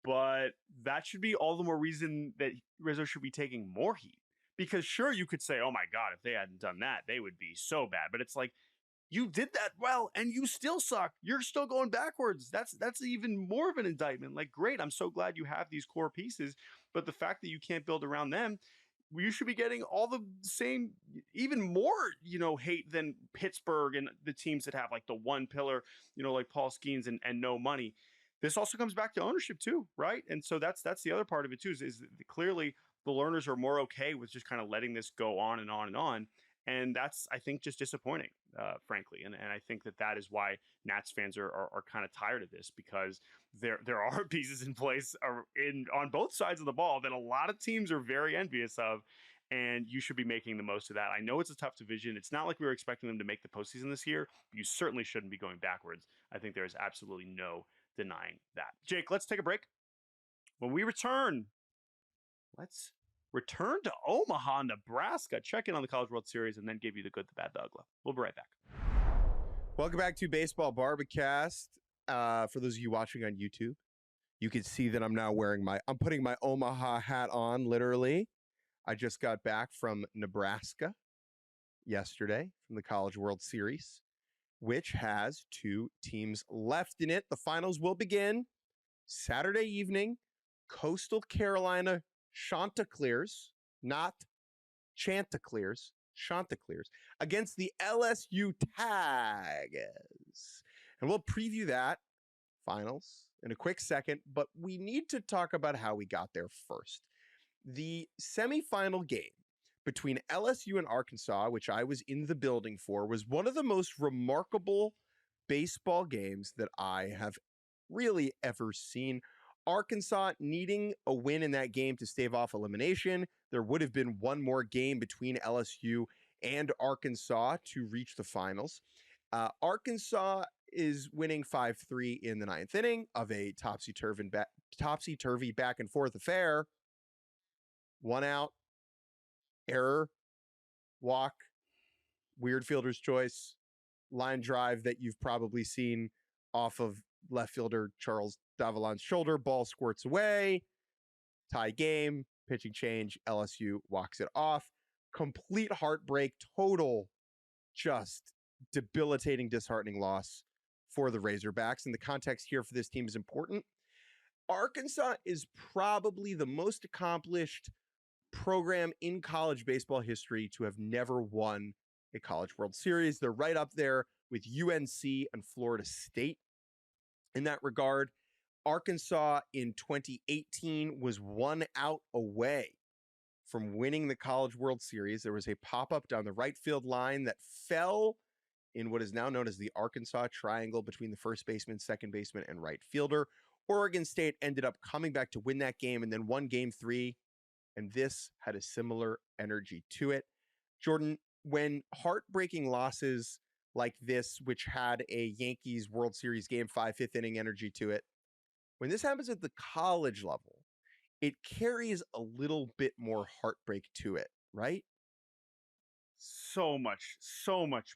But that should be all the more reason that Rizzo should be taking more heat. Because sure, you could say, oh my God, if they hadn't done that, they would be so bad. But it's like, you did that well and you still suck. You're still going backwards. That's even more of an indictment. Like, great, I'm so glad you have these core pieces, but the fact that you can't build around them, you should be getting all the same, even more, hate than Pittsburgh and the teams that have like the one pillar, like Paul Skeens and no money. This also comes back to ownership too, right? And so that's the other part of it too, is clearly the learners are more okay with just kind of letting this go on and on and on. And that's, I think, just disappointing, frankly. And I think that is why Nats fans are kind of tired of this, because there are pieces in place on both sides of the ball that a lot of teams are very envious of. And you should be making the most of that. I know it's a tough division. It's not like we were expecting them to make the postseason this year, but you certainly shouldn't be going backwards. I think there is absolutely no denying that. Jake, let's take a break. When we return, let's return to Omaha, Nebraska, check in on the College World Series, and then give you the good, the bad, the ugly. We'll be right back. Welcome back to Baseball Barbacast. For those of you watching on YouTube, you can see that I'm now I'm putting my Omaha hat on, literally. I just got back from Nebraska yesterday from the College World Series, which has 2 teams left in it. The finals will begin Saturday evening. Coastal Carolina Chanticleers, not Chanticleers, Chanticleers, against the LSU Tigers. And we'll preview that finals in a quick second, but we need to talk about how we got there first. The semifinal game between LSU and Arkansas, which I was in the building for, was one of the most remarkable baseball games that I have really ever seen. Arkansas needing a win in that game to stave off elimination. There would have been one more game between LSU and Arkansas to reach the finals. Arkansas is winning 5-3 in the 9th inning of a topsy-turvy back and forth affair. 1 out, error, walk, weird fielder's choice, line drive that you've probably seen off of left fielder Charles Davalon's shoulder. Ball squirts away. Tie game. Pitching change. LSU walks it off. Complete heartbreak. Total, just debilitating, disheartening loss for the Razorbacks. And the context here for this team is important. Arkansas is probably the most accomplished program in college baseball history to have never won a College World Series. They're right up there with UNC and Florida State in that regard. Arkansas in 2018 was 1 out away from winning the College World Series. There was a pop-up down the right field line that fell in what is now known as the Arkansas Triangle between the first baseman, second baseman, and right fielder. Oregon State ended up coming back to win that game and then won Game 3, and this had a similar energy to it. Jordan, when heartbreaking losses like this, which had a Yankees World Series Game 5 5th inning energy to it, when this happens at the college level, it carries a little bit more heartbreak to it, right? So much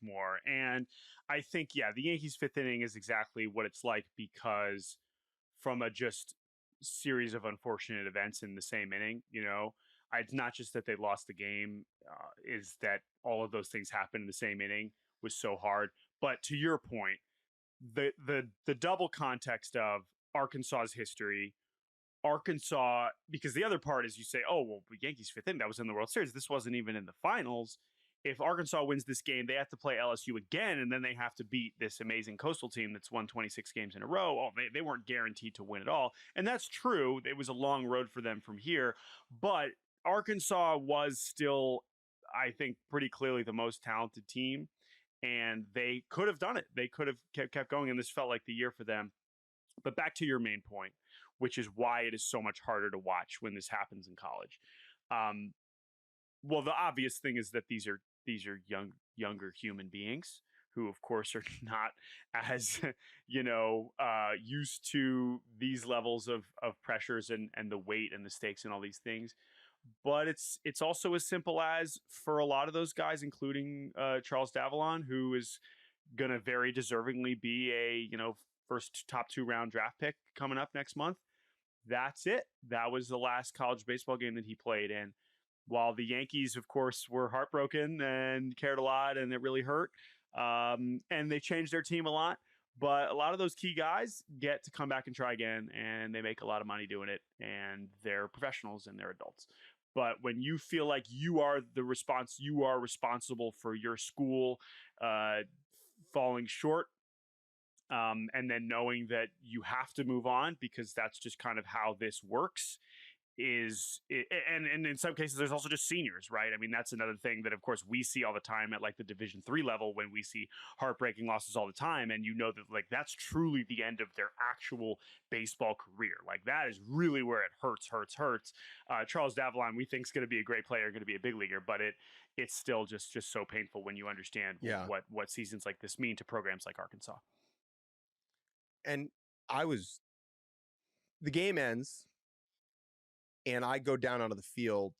more. And I think, the Yankees 5th inning is exactly what it's like, because from a just series of unfortunate events in the same inning, it's not just that they lost the game, is that all of those things happened in the same inning was so hard. But to your point, the double context of Arkansas's history, Arkansas, because the other part is you say, oh, well, Yankees 5th inning, that was in the World Series. This wasn't even in the finals. If Arkansas wins this game, they have to play LSU again, and then they have to beat this amazing Coastal team that's won 26 games in a row. Oh, they weren't guaranteed to win at all. And that's true. It was a long road for them from here. But Arkansas was still, I think, pretty clearly the most talented team, and they could have done it. They could have kept going, and this felt like the year for them. But back to your main point, which is why it is so much harder to watch when this happens in college. Well, the obvious thing is that these are younger human beings who of course are not as used to these levels of pressures and the weight and the stakes and all these things. But it's also as simple as, for a lot of those guys, including Charles Davalon, who is going to very deservingly be a first top 2 round draft pick coming up next month. That's it. That was the last college baseball game that he played. And while the Yankees, of course, were heartbroken and cared a lot, and it really hurt, and they changed their team a lot, but a lot of those key guys get to come back and try again, and they make a lot of money doing it, and they're professionals and they're adults. But when you feel like you are responsible for your school falling short, and then knowing that you have to move on because that's just kind of how this works, and in some cases there's also just seniors, right? I mean, that's another thing that of course we see all the time at like the Division III level, when we see heartbreaking losses all the time, and that like that's truly the end of their actual baseball career. Like that is really where it hurts. Charles Davalon, we think, is going to be a great player, going to be a big leaguer, but it's still just so painful when you understand what seasons like this mean to programs like Arkansas. And the game ends, and I go down onto the field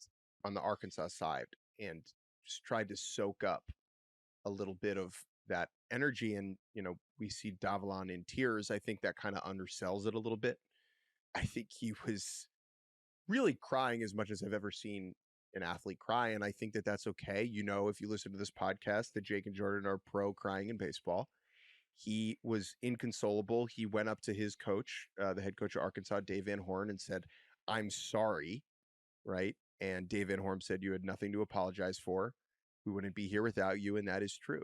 on the Arkansas side and just tried to soak up a little bit of that energy. And, we see Davalon in tears. I think that kind of undersells it a little bit. I think he was really crying as much as I've ever seen an athlete cry. And I think that that's okay. If you listen to this podcast, that Jake and Jordan are pro crying in baseball. He was inconsolable. He went up to his coach, the head coach of Arkansas, Dave Van Horn, and said, "I'm sorry," right? And Dave Van Horn said, "You had nothing to apologize for. We wouldn't be here without you," and that is true.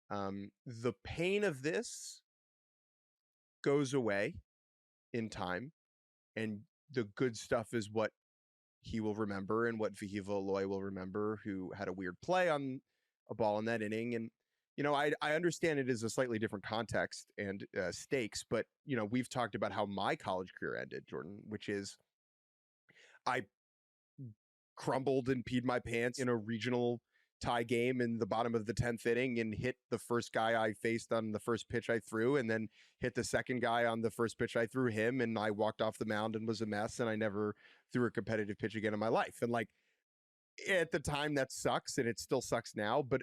The pain of this goes away in time, and the good stuff is what he will remember, and what Vahiva Aloy will remember, who had a weird play on a ball in that inning. And I understand it is a slightly different context and stakes, but we've talked about how my college career ended, Jordan, which is I crumbled and peed my pants in a regional tie game in the bottom of the 10th inning and hit the first guy I faced on the first pitch I threw, and then hit the second guy on the first pitch I threw him, and I walked off the mound and was a mess, and I never threw a competitive pitch again in my life. And like, at the time that sucks, and it still sucks now, but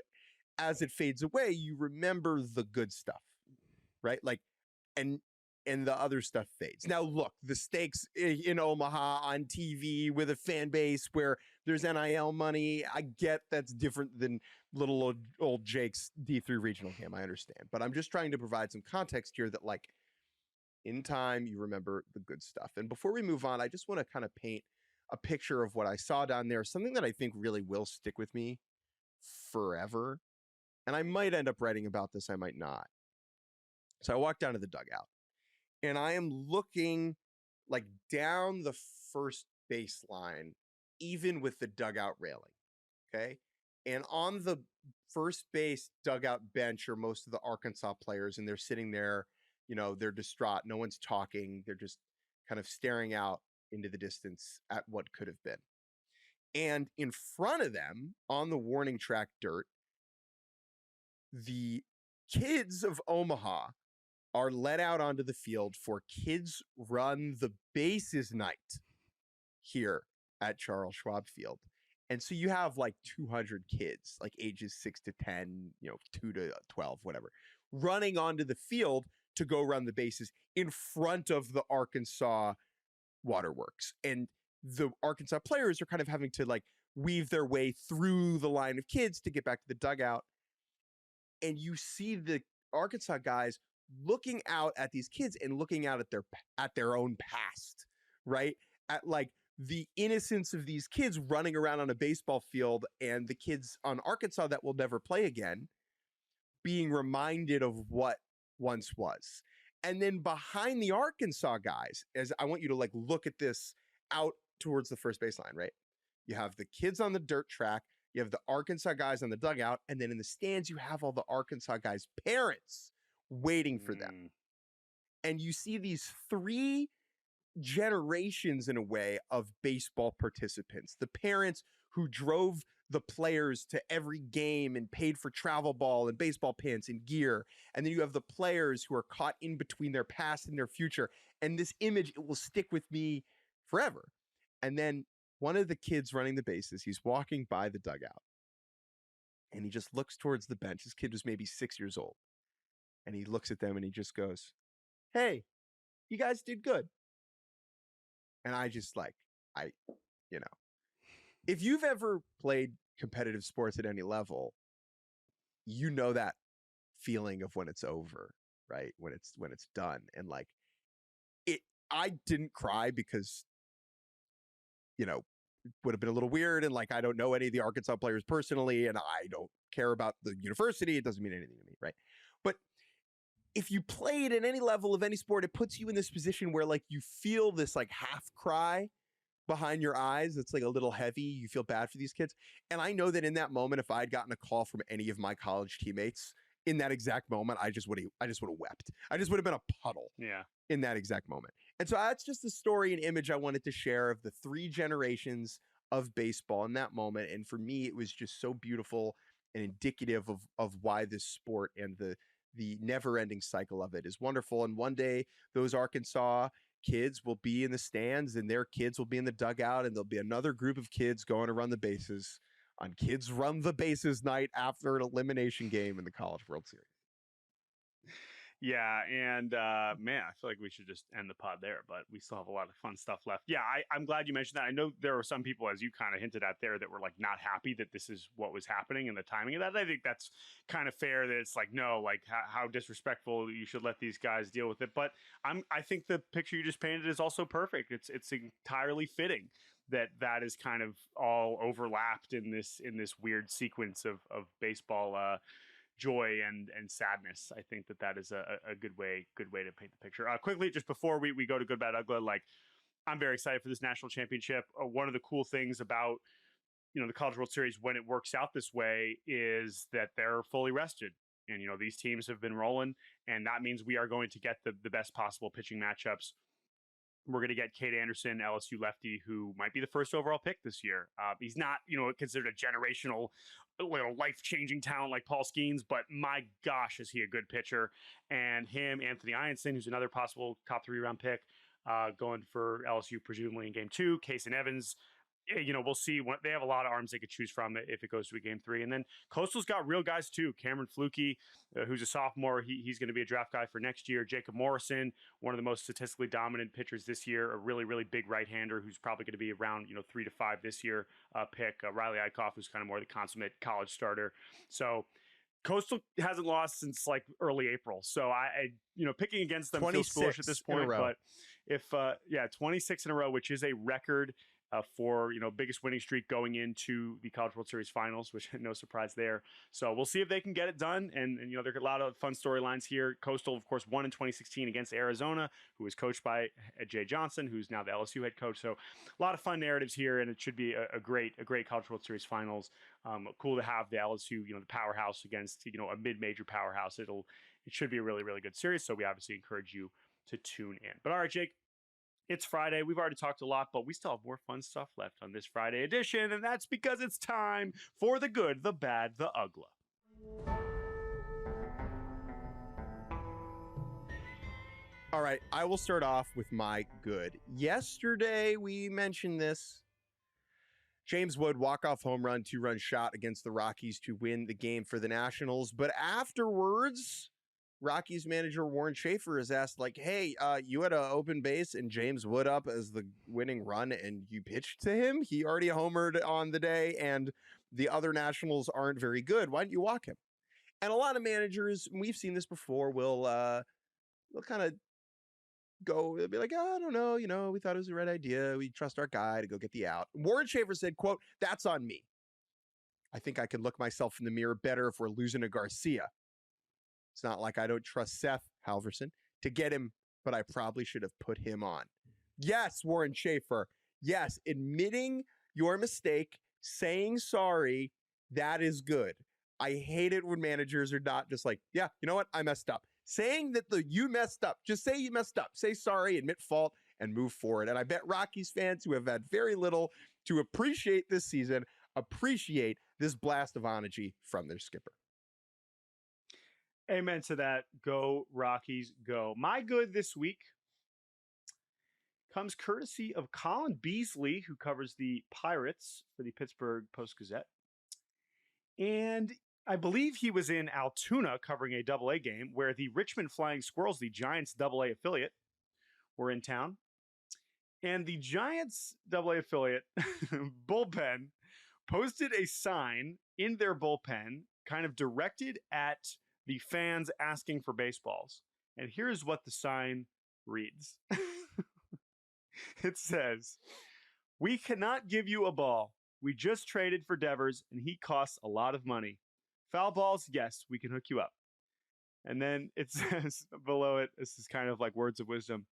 as it fades away, you remember the good stuff, right? Like, and the other stuff fades. Now, look, the stakes in Omaha on TV with a fan base where there's NIL money, I get that's different than little old Jake's D3 regional game. I understand. But I'm just trying to provide some context here that, like, in time, you remember the good stuff. And before we move on, I just want to kind of paint a picture of what I saw down there, something that I think really will stick with me forever. And I might end up writing about this, I might not. So I walked down to the dugout, and I am looking like down the first baseline, even with the dugout railing. Okay. And on the first base dugout bench are most of the Arkansas players, and they're sitting there, they're distraught. No one's talking. They're just kind of staring out into the distance at what could have been. And in front of them on the warning track dirt, the kids of Omaha are let out onto the field for Kids Run the Bases night here at Charles Schwab Field. And so you have like 200 kids, like ages 6 to 10, 2 to 12, whatever, running onto the field to go run the bases in front of the Arkansas waterworks. And the Arkansas players are kind of having to like weave their way through the line of kids to get back to the dugout. And you see the Arkansas guys looking out at these kids and looking out at their own past, right? At like the innocence of these kids running around on a baseball field, and the kids on Arkansas that will never play again being reminded of what once was. And then behind the Arkansas guys, as I want you to like look at this out towards the first baseline, right? You have the kids on the dirt track, you have the Arkansas guys on the dugout, and then in the stands, you have all the Arkansas guys' parents waiting for them. And you see these three generations in a way of baseball participants. The parents who drove the players to every game and paid for travel ball and baseball pins and gear. And then you have the players who are caught in between their past and their future. And this image, it will stick with me forever. And then one of the kids running the bases, he's walking by the dugout and he just looks towards the bench. This kid was maybe 6 years old. And he looks at them and he just goes, "Hey, you guys did good." And I just if you've ever played competitive sports at any level, you know that feeling of when it's over, right? When it's done. And I didn't cry because, it would have been a little weird. And I don't know any of the Arkansas players personally, and I don't care about the university. It doesn't mean anything to me, right? But if you played at any level of any sport, it puts you in this position where you feel this half cry behind your eyes. It's a little heavy. You feel bad for these kids. And I know that in that moment, if I'd gotten a call from any of my college teammates in that exact moment, I just would have wept. I just would have been a puddle. Yeah. In that exact moment. And so that's just the story and image I wanted to share of the 3 generations of baseball in that moment. And for me, it was just so beautiful and indicative of why this sport and the never-ending cycle of it is wonderful. And one day, those Arkansas kids will be in the stands and their kids will be in the dugout, and there'll be another group of kids going to run the bases on Kids Run the Bases night after an elimination game in the College World Series. Yeah, and man, I feel like we should just end the pod there, but we still have a lot of fun stuff left. Yeah, I'm glad you mentioned that. I know there were some people, as you kind of hinted at there, that were not happy that this is what was happening and the timing of that. I think that's kind of fair that it's no, how disrespectful, you should let these guys deal with it. But I think the picture you just painted is also perfect. It's entirely fitting that is kind of all overlapped in this weird sequence of baseball joy and sadness. I think that is a good way to paint the picture. Quickly, just before we go to Good, Bad, Uggla, I'm very excited for this national championship. One of the cool things about the College World Series when it works out this way is that they're fully rested. And these teams have been rolling, and that means we are going to get the best possible pitching matchups. We're going to get Cade Anderson, LSU lefty, who might be the first overall pick this year. He's not, considered a generational, life-changing talent like Paul Skeens, but my gosh, is he a good pitcher. And him, Anthony Ianson, who's another possible top 3-round pick, going for LSU presumably in Game 2. Case and Evans, we'll see. They have a lot of arms they could choose from if it goes to a Game 3. And then Coastal's got real guys too. Cameron Flukie, who's a sophomore, he's going to be a draft guy for next year. Jacob Morrison, one of the most statistically dominant pitchers this year, a really, really big right-hander who's probably going to be around 3 to 5 this year pick. Riley Eichhoff, who's kind of more the consummate college starter. So Coastal hasn't lost since early April. So I picking against them feels foolish at this point. But if 26 in a row, which is a record for biggest winning streak going into the College World Series finals, which no surprise there. So we'll see if they can get it done. And there are a lot of fun storylines here. Coastal, of course, won in 2016 against Arizona, who was coached by Jay Johnson, who's now the LSU head coach. So a lot of fun narratives here, and it should be a great College World Series finals. Cool to have the LSU, the powerhouse against a mid-major powerhouse. It should be a really, really good series. So we obviously encourage you to tune in. But all right, Jake. It's Friday. We've already talked a lot, but we still have more fun stuff left on this Friday edition, and that's because it's time for the good, the bad, the Uggla. All right, I will start off with my good. Yesterday, we mentioned this. James Wood, walk-off home run, 2-run shot against the Rockies to win the game for the Nationals. But afterwards, Rockies manager Warren Schaefer is asked, hey, you had an open base and James Wood up as the winning run and you pitched to him? He already homered on the day and the other Nationals aren't very good. Why didn't you walk him? And a lot of managers, and we've seen this before, will kind of go, they'll be like, I don't know, we thought it was the right idea. We trust our guy to go get the out. Warren Schaefer said, quote, "That's on me. I think I can look myself in the mirror better if we're losing to Garcia. It's not like I don't trust Seth Halverson to get him, but I probably should have put him on." Yes, Warren Schaefer. Yes, admitting your mistake, saying sorry, that is good. I hate it when managers are not just you know what? I messed up. Saying that you messed up. Just say you messed up. Say sorry, admit fault, and move forward. And I bet Rockies fans who have had very little to appreciate this season appreciate this blast of energy from their skipper. Amen to that. Go Rockies, go. My good this week comes courtesy of Colin Beasley, who covers the Pirates for the Pittsburgh Post-Gazette. And I believe he was in Altoona covering a AA game where the Richmond Flying Squirrels, the Giants AA affiliate, were in town. And the Giants AA affiliate bullpen posted a sign in their bullpen kind of directed at the fans asking for baseballs. And here's what the sign reads. It says, "We cannot give you a ball. We just traded for Devers, and he costs a lot of money. Foul balls, yes, we can hook you up." And then it says below it, this is kind of like words of wisdom.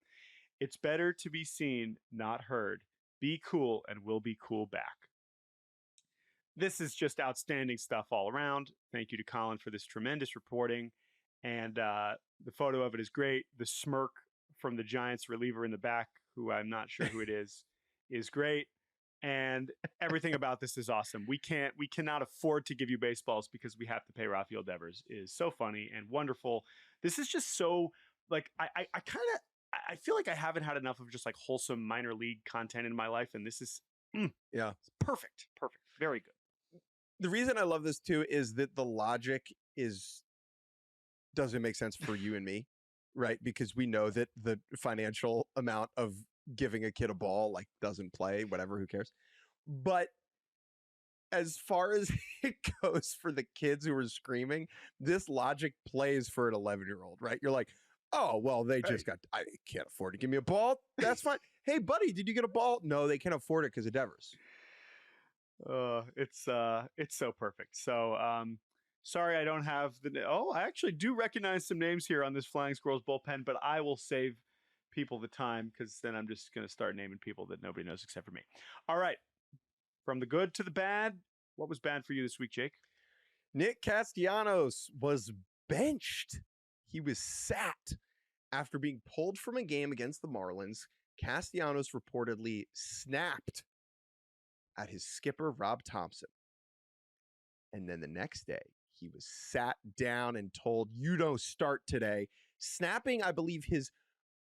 "It's better to be seen, not heard. Be cool, and we'll be cool back." This is just outstanding stuff all around. Thank you to Colin for this tremendous reporting. And the photo of it is great. The smirk from the Giants reliever in the back, who I'm not sure who it is great. And everything about this is awesome. We cannot afford to give you baseballs because we have to pay Rafael Devers is so funny and wonderful. This is just so like, I feel like I haven't had enough of just like wholesome minor league content in my life. And this is it's perfect. Very good. The reason I love this too is that the logic doesn't make sense for you and me, right? Because we know that the financial amount of giving a kid a ball like doesn't play, whatever, who cares? But as far as it goes for the kids who are screaming, this logic plays for an 11-year-old, right? You're like, oh, well, I can't afford to give me a ball. That's fine. Hey, buddy, did you get a ball? No, they can't afford it because of Devers. It's so perfect. So, sorry, I don't have I actually do recognize some names here on this Flying Squirrels bullpen, but I will save people the time because then I'm just going to start naming people that nobody knows except for me. All right. From the good to the bad. What was bad for you this week, Jake? Nick Castellanos was benched. He was sat after being pulled from a game against the Marlins. Castellanos reportedly snapped at his skipper, Rob Thompson. And then the next day, he was sat down and told, "You don't start today." Snapping, I believe, his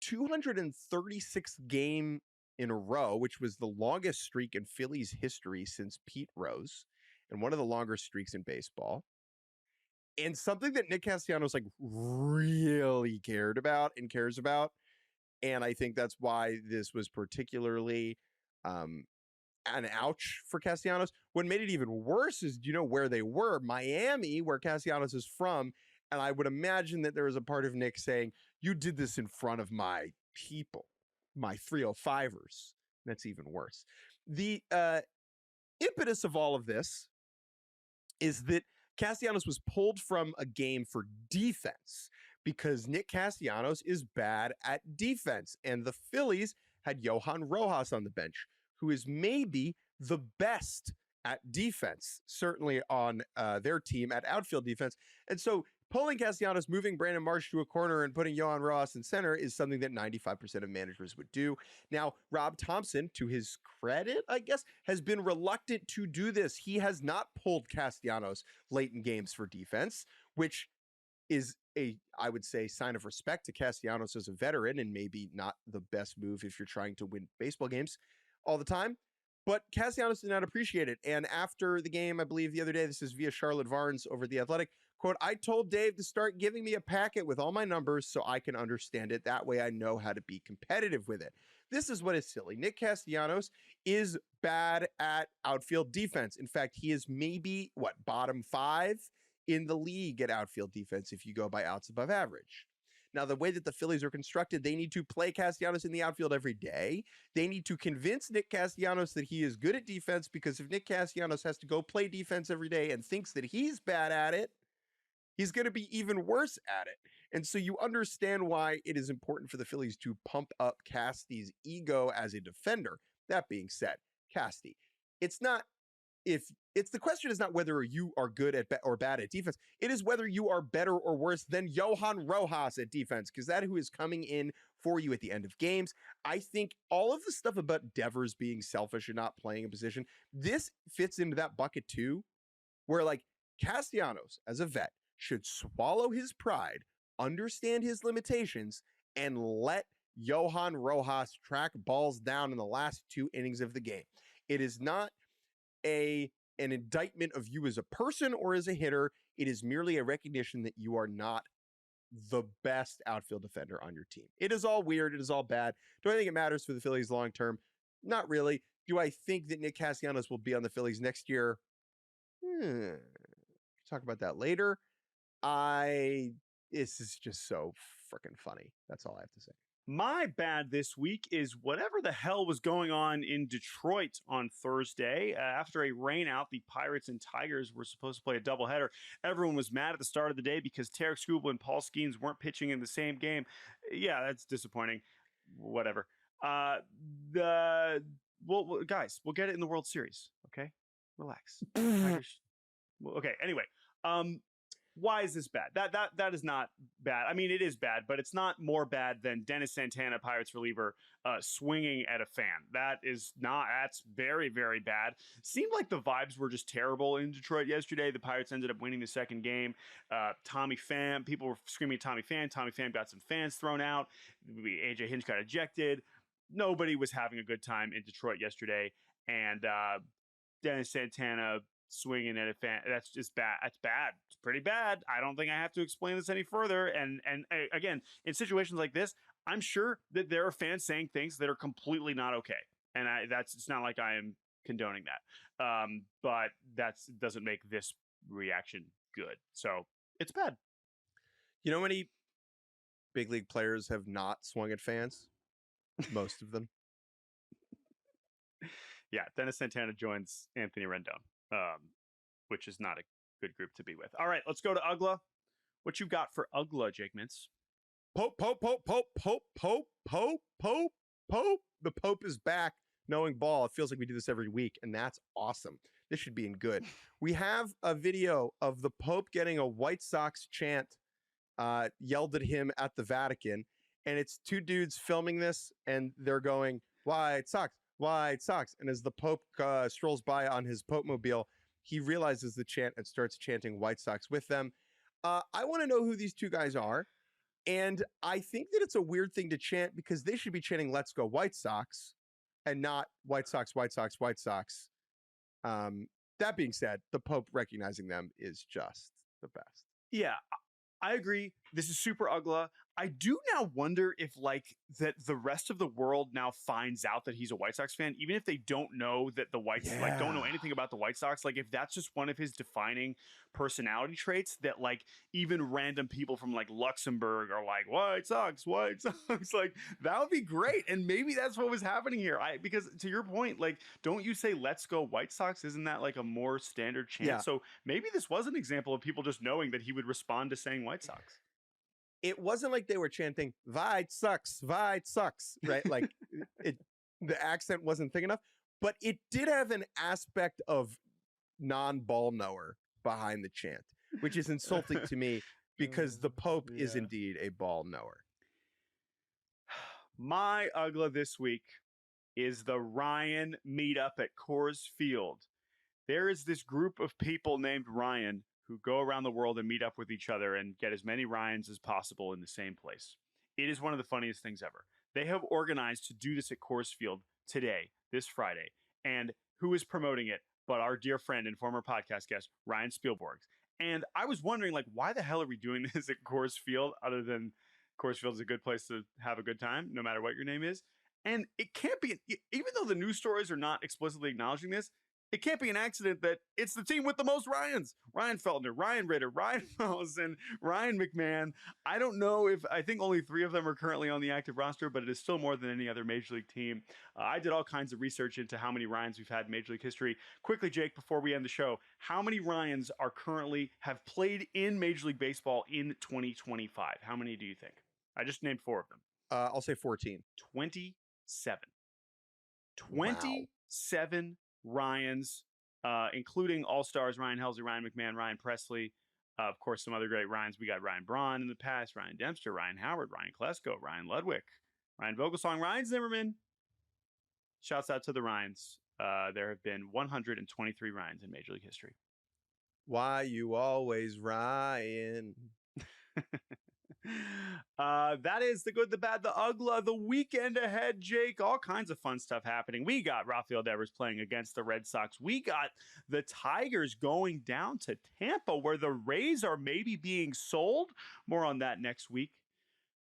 236th game in a row, which was the longest streak in Phillies history since Pete Rose, and one of the longer streaks in baseball. And something that Nick Castellanos like really cared about and cares about. And I think that's why this was particularly an ouch for Castellanos. What made it even worse is, do you know where they were? Miami, where Castellanos is from. And I would imagine that there was a part of Nick saying, "You did this in front of my people, my 305ers. That's even worse. The impetus of all of this is that Castellanos was pulled from a game for defense because Nick Castellanos is bad at defense. And the Phillies had Johan Rojas on the bench, who is maybe the best at defense, certainly on their team at outfield defense. And so pulling Castellanos, moving Brandon Marsh to a corner and putting Johan Rojas in center is something that 95% of managers would do. Now, Rob Thompson, to his credit, I guess, has been reluctant to do this. He has not pulled Castellanos late in games for defense, which is I would say, sign of respect to Castellanos as a veteran, and maybe not the best move if you're trying to win baseball games all the time. But Castellanos did not appreciate it. And after the game, I believe the other day, this is via Charlotte Varnes over at The Athletic, quote, "I told Dave to start giving me a packet with all my numbers so I can understand it. That way I know how to be competitive with it." This is what is silly. Nick Castellanos is bad at outfield defense. In fact, he is maybe, bottom 5 in the league at outfield defense if you go by outs above average. Now, the way that the Phillies are constructed, they need to play Castellanos in the outfield every day. They need to convince Nick Castellanos that he is good at defense, because if Nick Castellanos has to go play defense every day and thinks that he's bad at it, he's going to be even worse at it. And so you understand why it is important for the Phillies to pump up Casty's ego as a defender. That being said, Casty, it's not if it's the question is not whether you are good at or bad at defense, it is whether you are better or worse than Johan Rojas at defense, because that who is coming in for you at the end of games. I think all of the stuff about Devers being selfish and not playing a position, this fits into that bucket too, where like Castellanos as a vet should swallow his pride, understand his limitations, and let Johan Rojas track balls down in the last 2 innings of the game. It is not an indictment of you as a person or as a hitter. It is merely a recognition that you are not the best outfield defender on your team. It is all weird. It is all bad. Do I think it matters for the Phillies long term? Not really. Do I think that Nick Castellanos will be on the Phillies next year? Talk about that later. This is just so freaking funny. That's all I have to say. My bad this week is whatever the hell was going on in Detroit on Thursday. After a rain out, the Pirates and Tigers were supposed to play a doubleheader. Everyone was mad at the start of the day because Tarek Skubal and Paul Skeens weren't pitching in the same game. Yeah, that's disappointing. Whatever. Guys, we'll get it in the World Series. Okay, relax. Tigers. Okay. Anyway, why is this bad? That is not bad. I mean, it is bad, but it's not more bad than Dennis Santana, Pirates reliever, swinging at a fan. That's very, very bad. Seemed like the vibes were just terrible in Detroit yesterday. The Pirates ended up winning the second game. Tommy Pham, people were screaming at Tommy Pham. Tommy Pham got some fans thrown out. AJ Hinch got ejected. Nobody was having a good time in Detroit yesterday. And Dennis Santana swinging at a fan, that's just bad. That's bad. It's pretty bad. I don't think I have to explain this any further. And again, in situations like this, I'm sure that there are fans saying things that are completely not okay. And it's not like I am condoning that. But that doesn't make this reaction good. So it's bad. You know how many big league players have not swung at fans? Most of them. Yeah, Dennis Santana joins Anthony Rendon. Which is not a good group to be with. All right, let's go to Uggla. What you got for Uggla, Jake Mintz? Pope. The Pope is back, knowing ball. It feels like we do this every week, and that's awesome. This should be in good. We have a video of the Pope getting a White Sox chant yelled at him at the Vatican, and it's 2 dudes filming this, and they're going, White Sox, White Sox. And as the Pope strolls by on his Pope mobile, he realizes the chant and starts chanting White Sox with them. I want to know who these 2 guys are. And I think that it's a weird thing to chant because they should be chanting Let's Go White Sox and not White Sox, White Sox, White Sox. That being said, the Pope recognizing them is just the best. Yeah, I agree. This is super Uggla. I do now wonder if that the rest of the world now finds out that he's a White Sox fan, even if they don't know that the White don't know anything about the White Sox. Like if that's just one of his defining personality traits, that even random people from Luxembourg are like White Sox, White Sox. That would be great. And maybe that's what was happening here. Because to your point, don't you say Let's Go White Sox? Isn't that a more standard chant? Yeah. So maybe this was an example of people just knowing that he would respond to saying White Sox. It wasn't like they were chanting White Sox, White Sox, right? The accent wasn't thick enough, but it did have an aspect of non-ball knower behind the chant, which is insulting to me because the Pope is indeed a ball knower. My Uggla this week is the Ryan meetup at Coors Field. There is this group of people named Ryan who go around the world and meet up with each other and get as many Ryans as possible in the same place. It is one of the funniest things ever. They have organized to do this at Coors Field today, this Friday. And who is promoting it but our dear friend and former podcast guest, Ryan Spielborg. And I was wondering, why the hell are we doing this at Coors Field, other than Coors Field is a good place to have a good time, no matter what your name is. And it can't be, even though the news stories are not explicitly acknowledging this, it can't be an accident that it's the team with the most Ryans. Ryan Feltner, Ryan Ritter, Ryan Mollison, Ryan McMahon. I think only 3 of them are currently on the active roster, but it is still more than any other Major League team. I did all kinds of research into how many Ryans we've had in Major League history. Quickly, Jake, before we end the show, how many Ryans have played in Major League Baseball in 2025? How many do you think? I just named 4 of them. I'll say 14. 27. 27 Ryans including all-stars Ryan Helsley, Ryan McMahon, Ryan Presley. Of course, some other great Ryans. We got Ryan Braun in the past, Ryan Dempster, Ryan Howard, Ryan Klesko, Ryan Ludwig, Ryan Vogelsong, Ryan Zimmerman. Shouts out to the Ryans. There have been 123 Ryans in Major League history. Why you always Ryan? That is the good, the bad, the Uggla. The weekend ahead, Jake. All kinds of fun stuff happening. We got Rafael Devers playing against the Red Sox. We got the Tigers going down to Tampa, where the Rays are maybe being sold. More on that next week.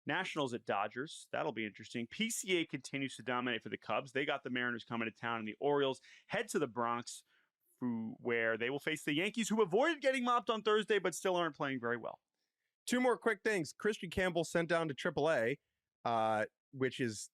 Nationals at Dodgers. That'll be interesting. PCA continues to dominate for the Cubs. They got the Mariners coming to town, and the Orioles head to the Bronx, where they will face the Yankees, who avoided getting mopped on Thursday, but still aren't playing very well. Two more quick things. Christian Campbell sent down to AAA, which is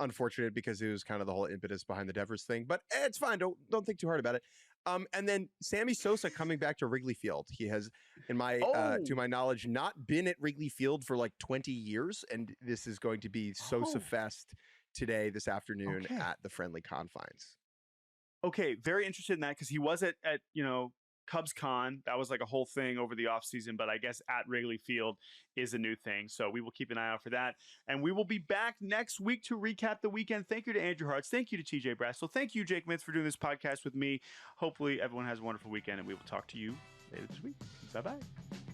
unfortunate because it was kind of the whole impetus behind the Devers thing. But it's fine. Don't think too hard about it. And then Sammy Sosa coming back to Wrigley Field. He has, to my knowledge, not been at Wrigley Field for like 20 years, and this is going to be Sosa Fest this afternoon at the Friendly Confines. Okay, very interested in that because he was at Cubs Con. That was like a whole thing over the offseason, but I guess at Wrigley Field is a new thing. So we will keep an eye out for that. And we will be back next week to recap the weekend. Thank you to Andrew Hartz. Thank you to TJ Brassel. Thank you, Jake Mintz, for doing this podcast with me. Hopefully everyone has a wonderful weekend, and we will talk to you later this week. Bye-bye.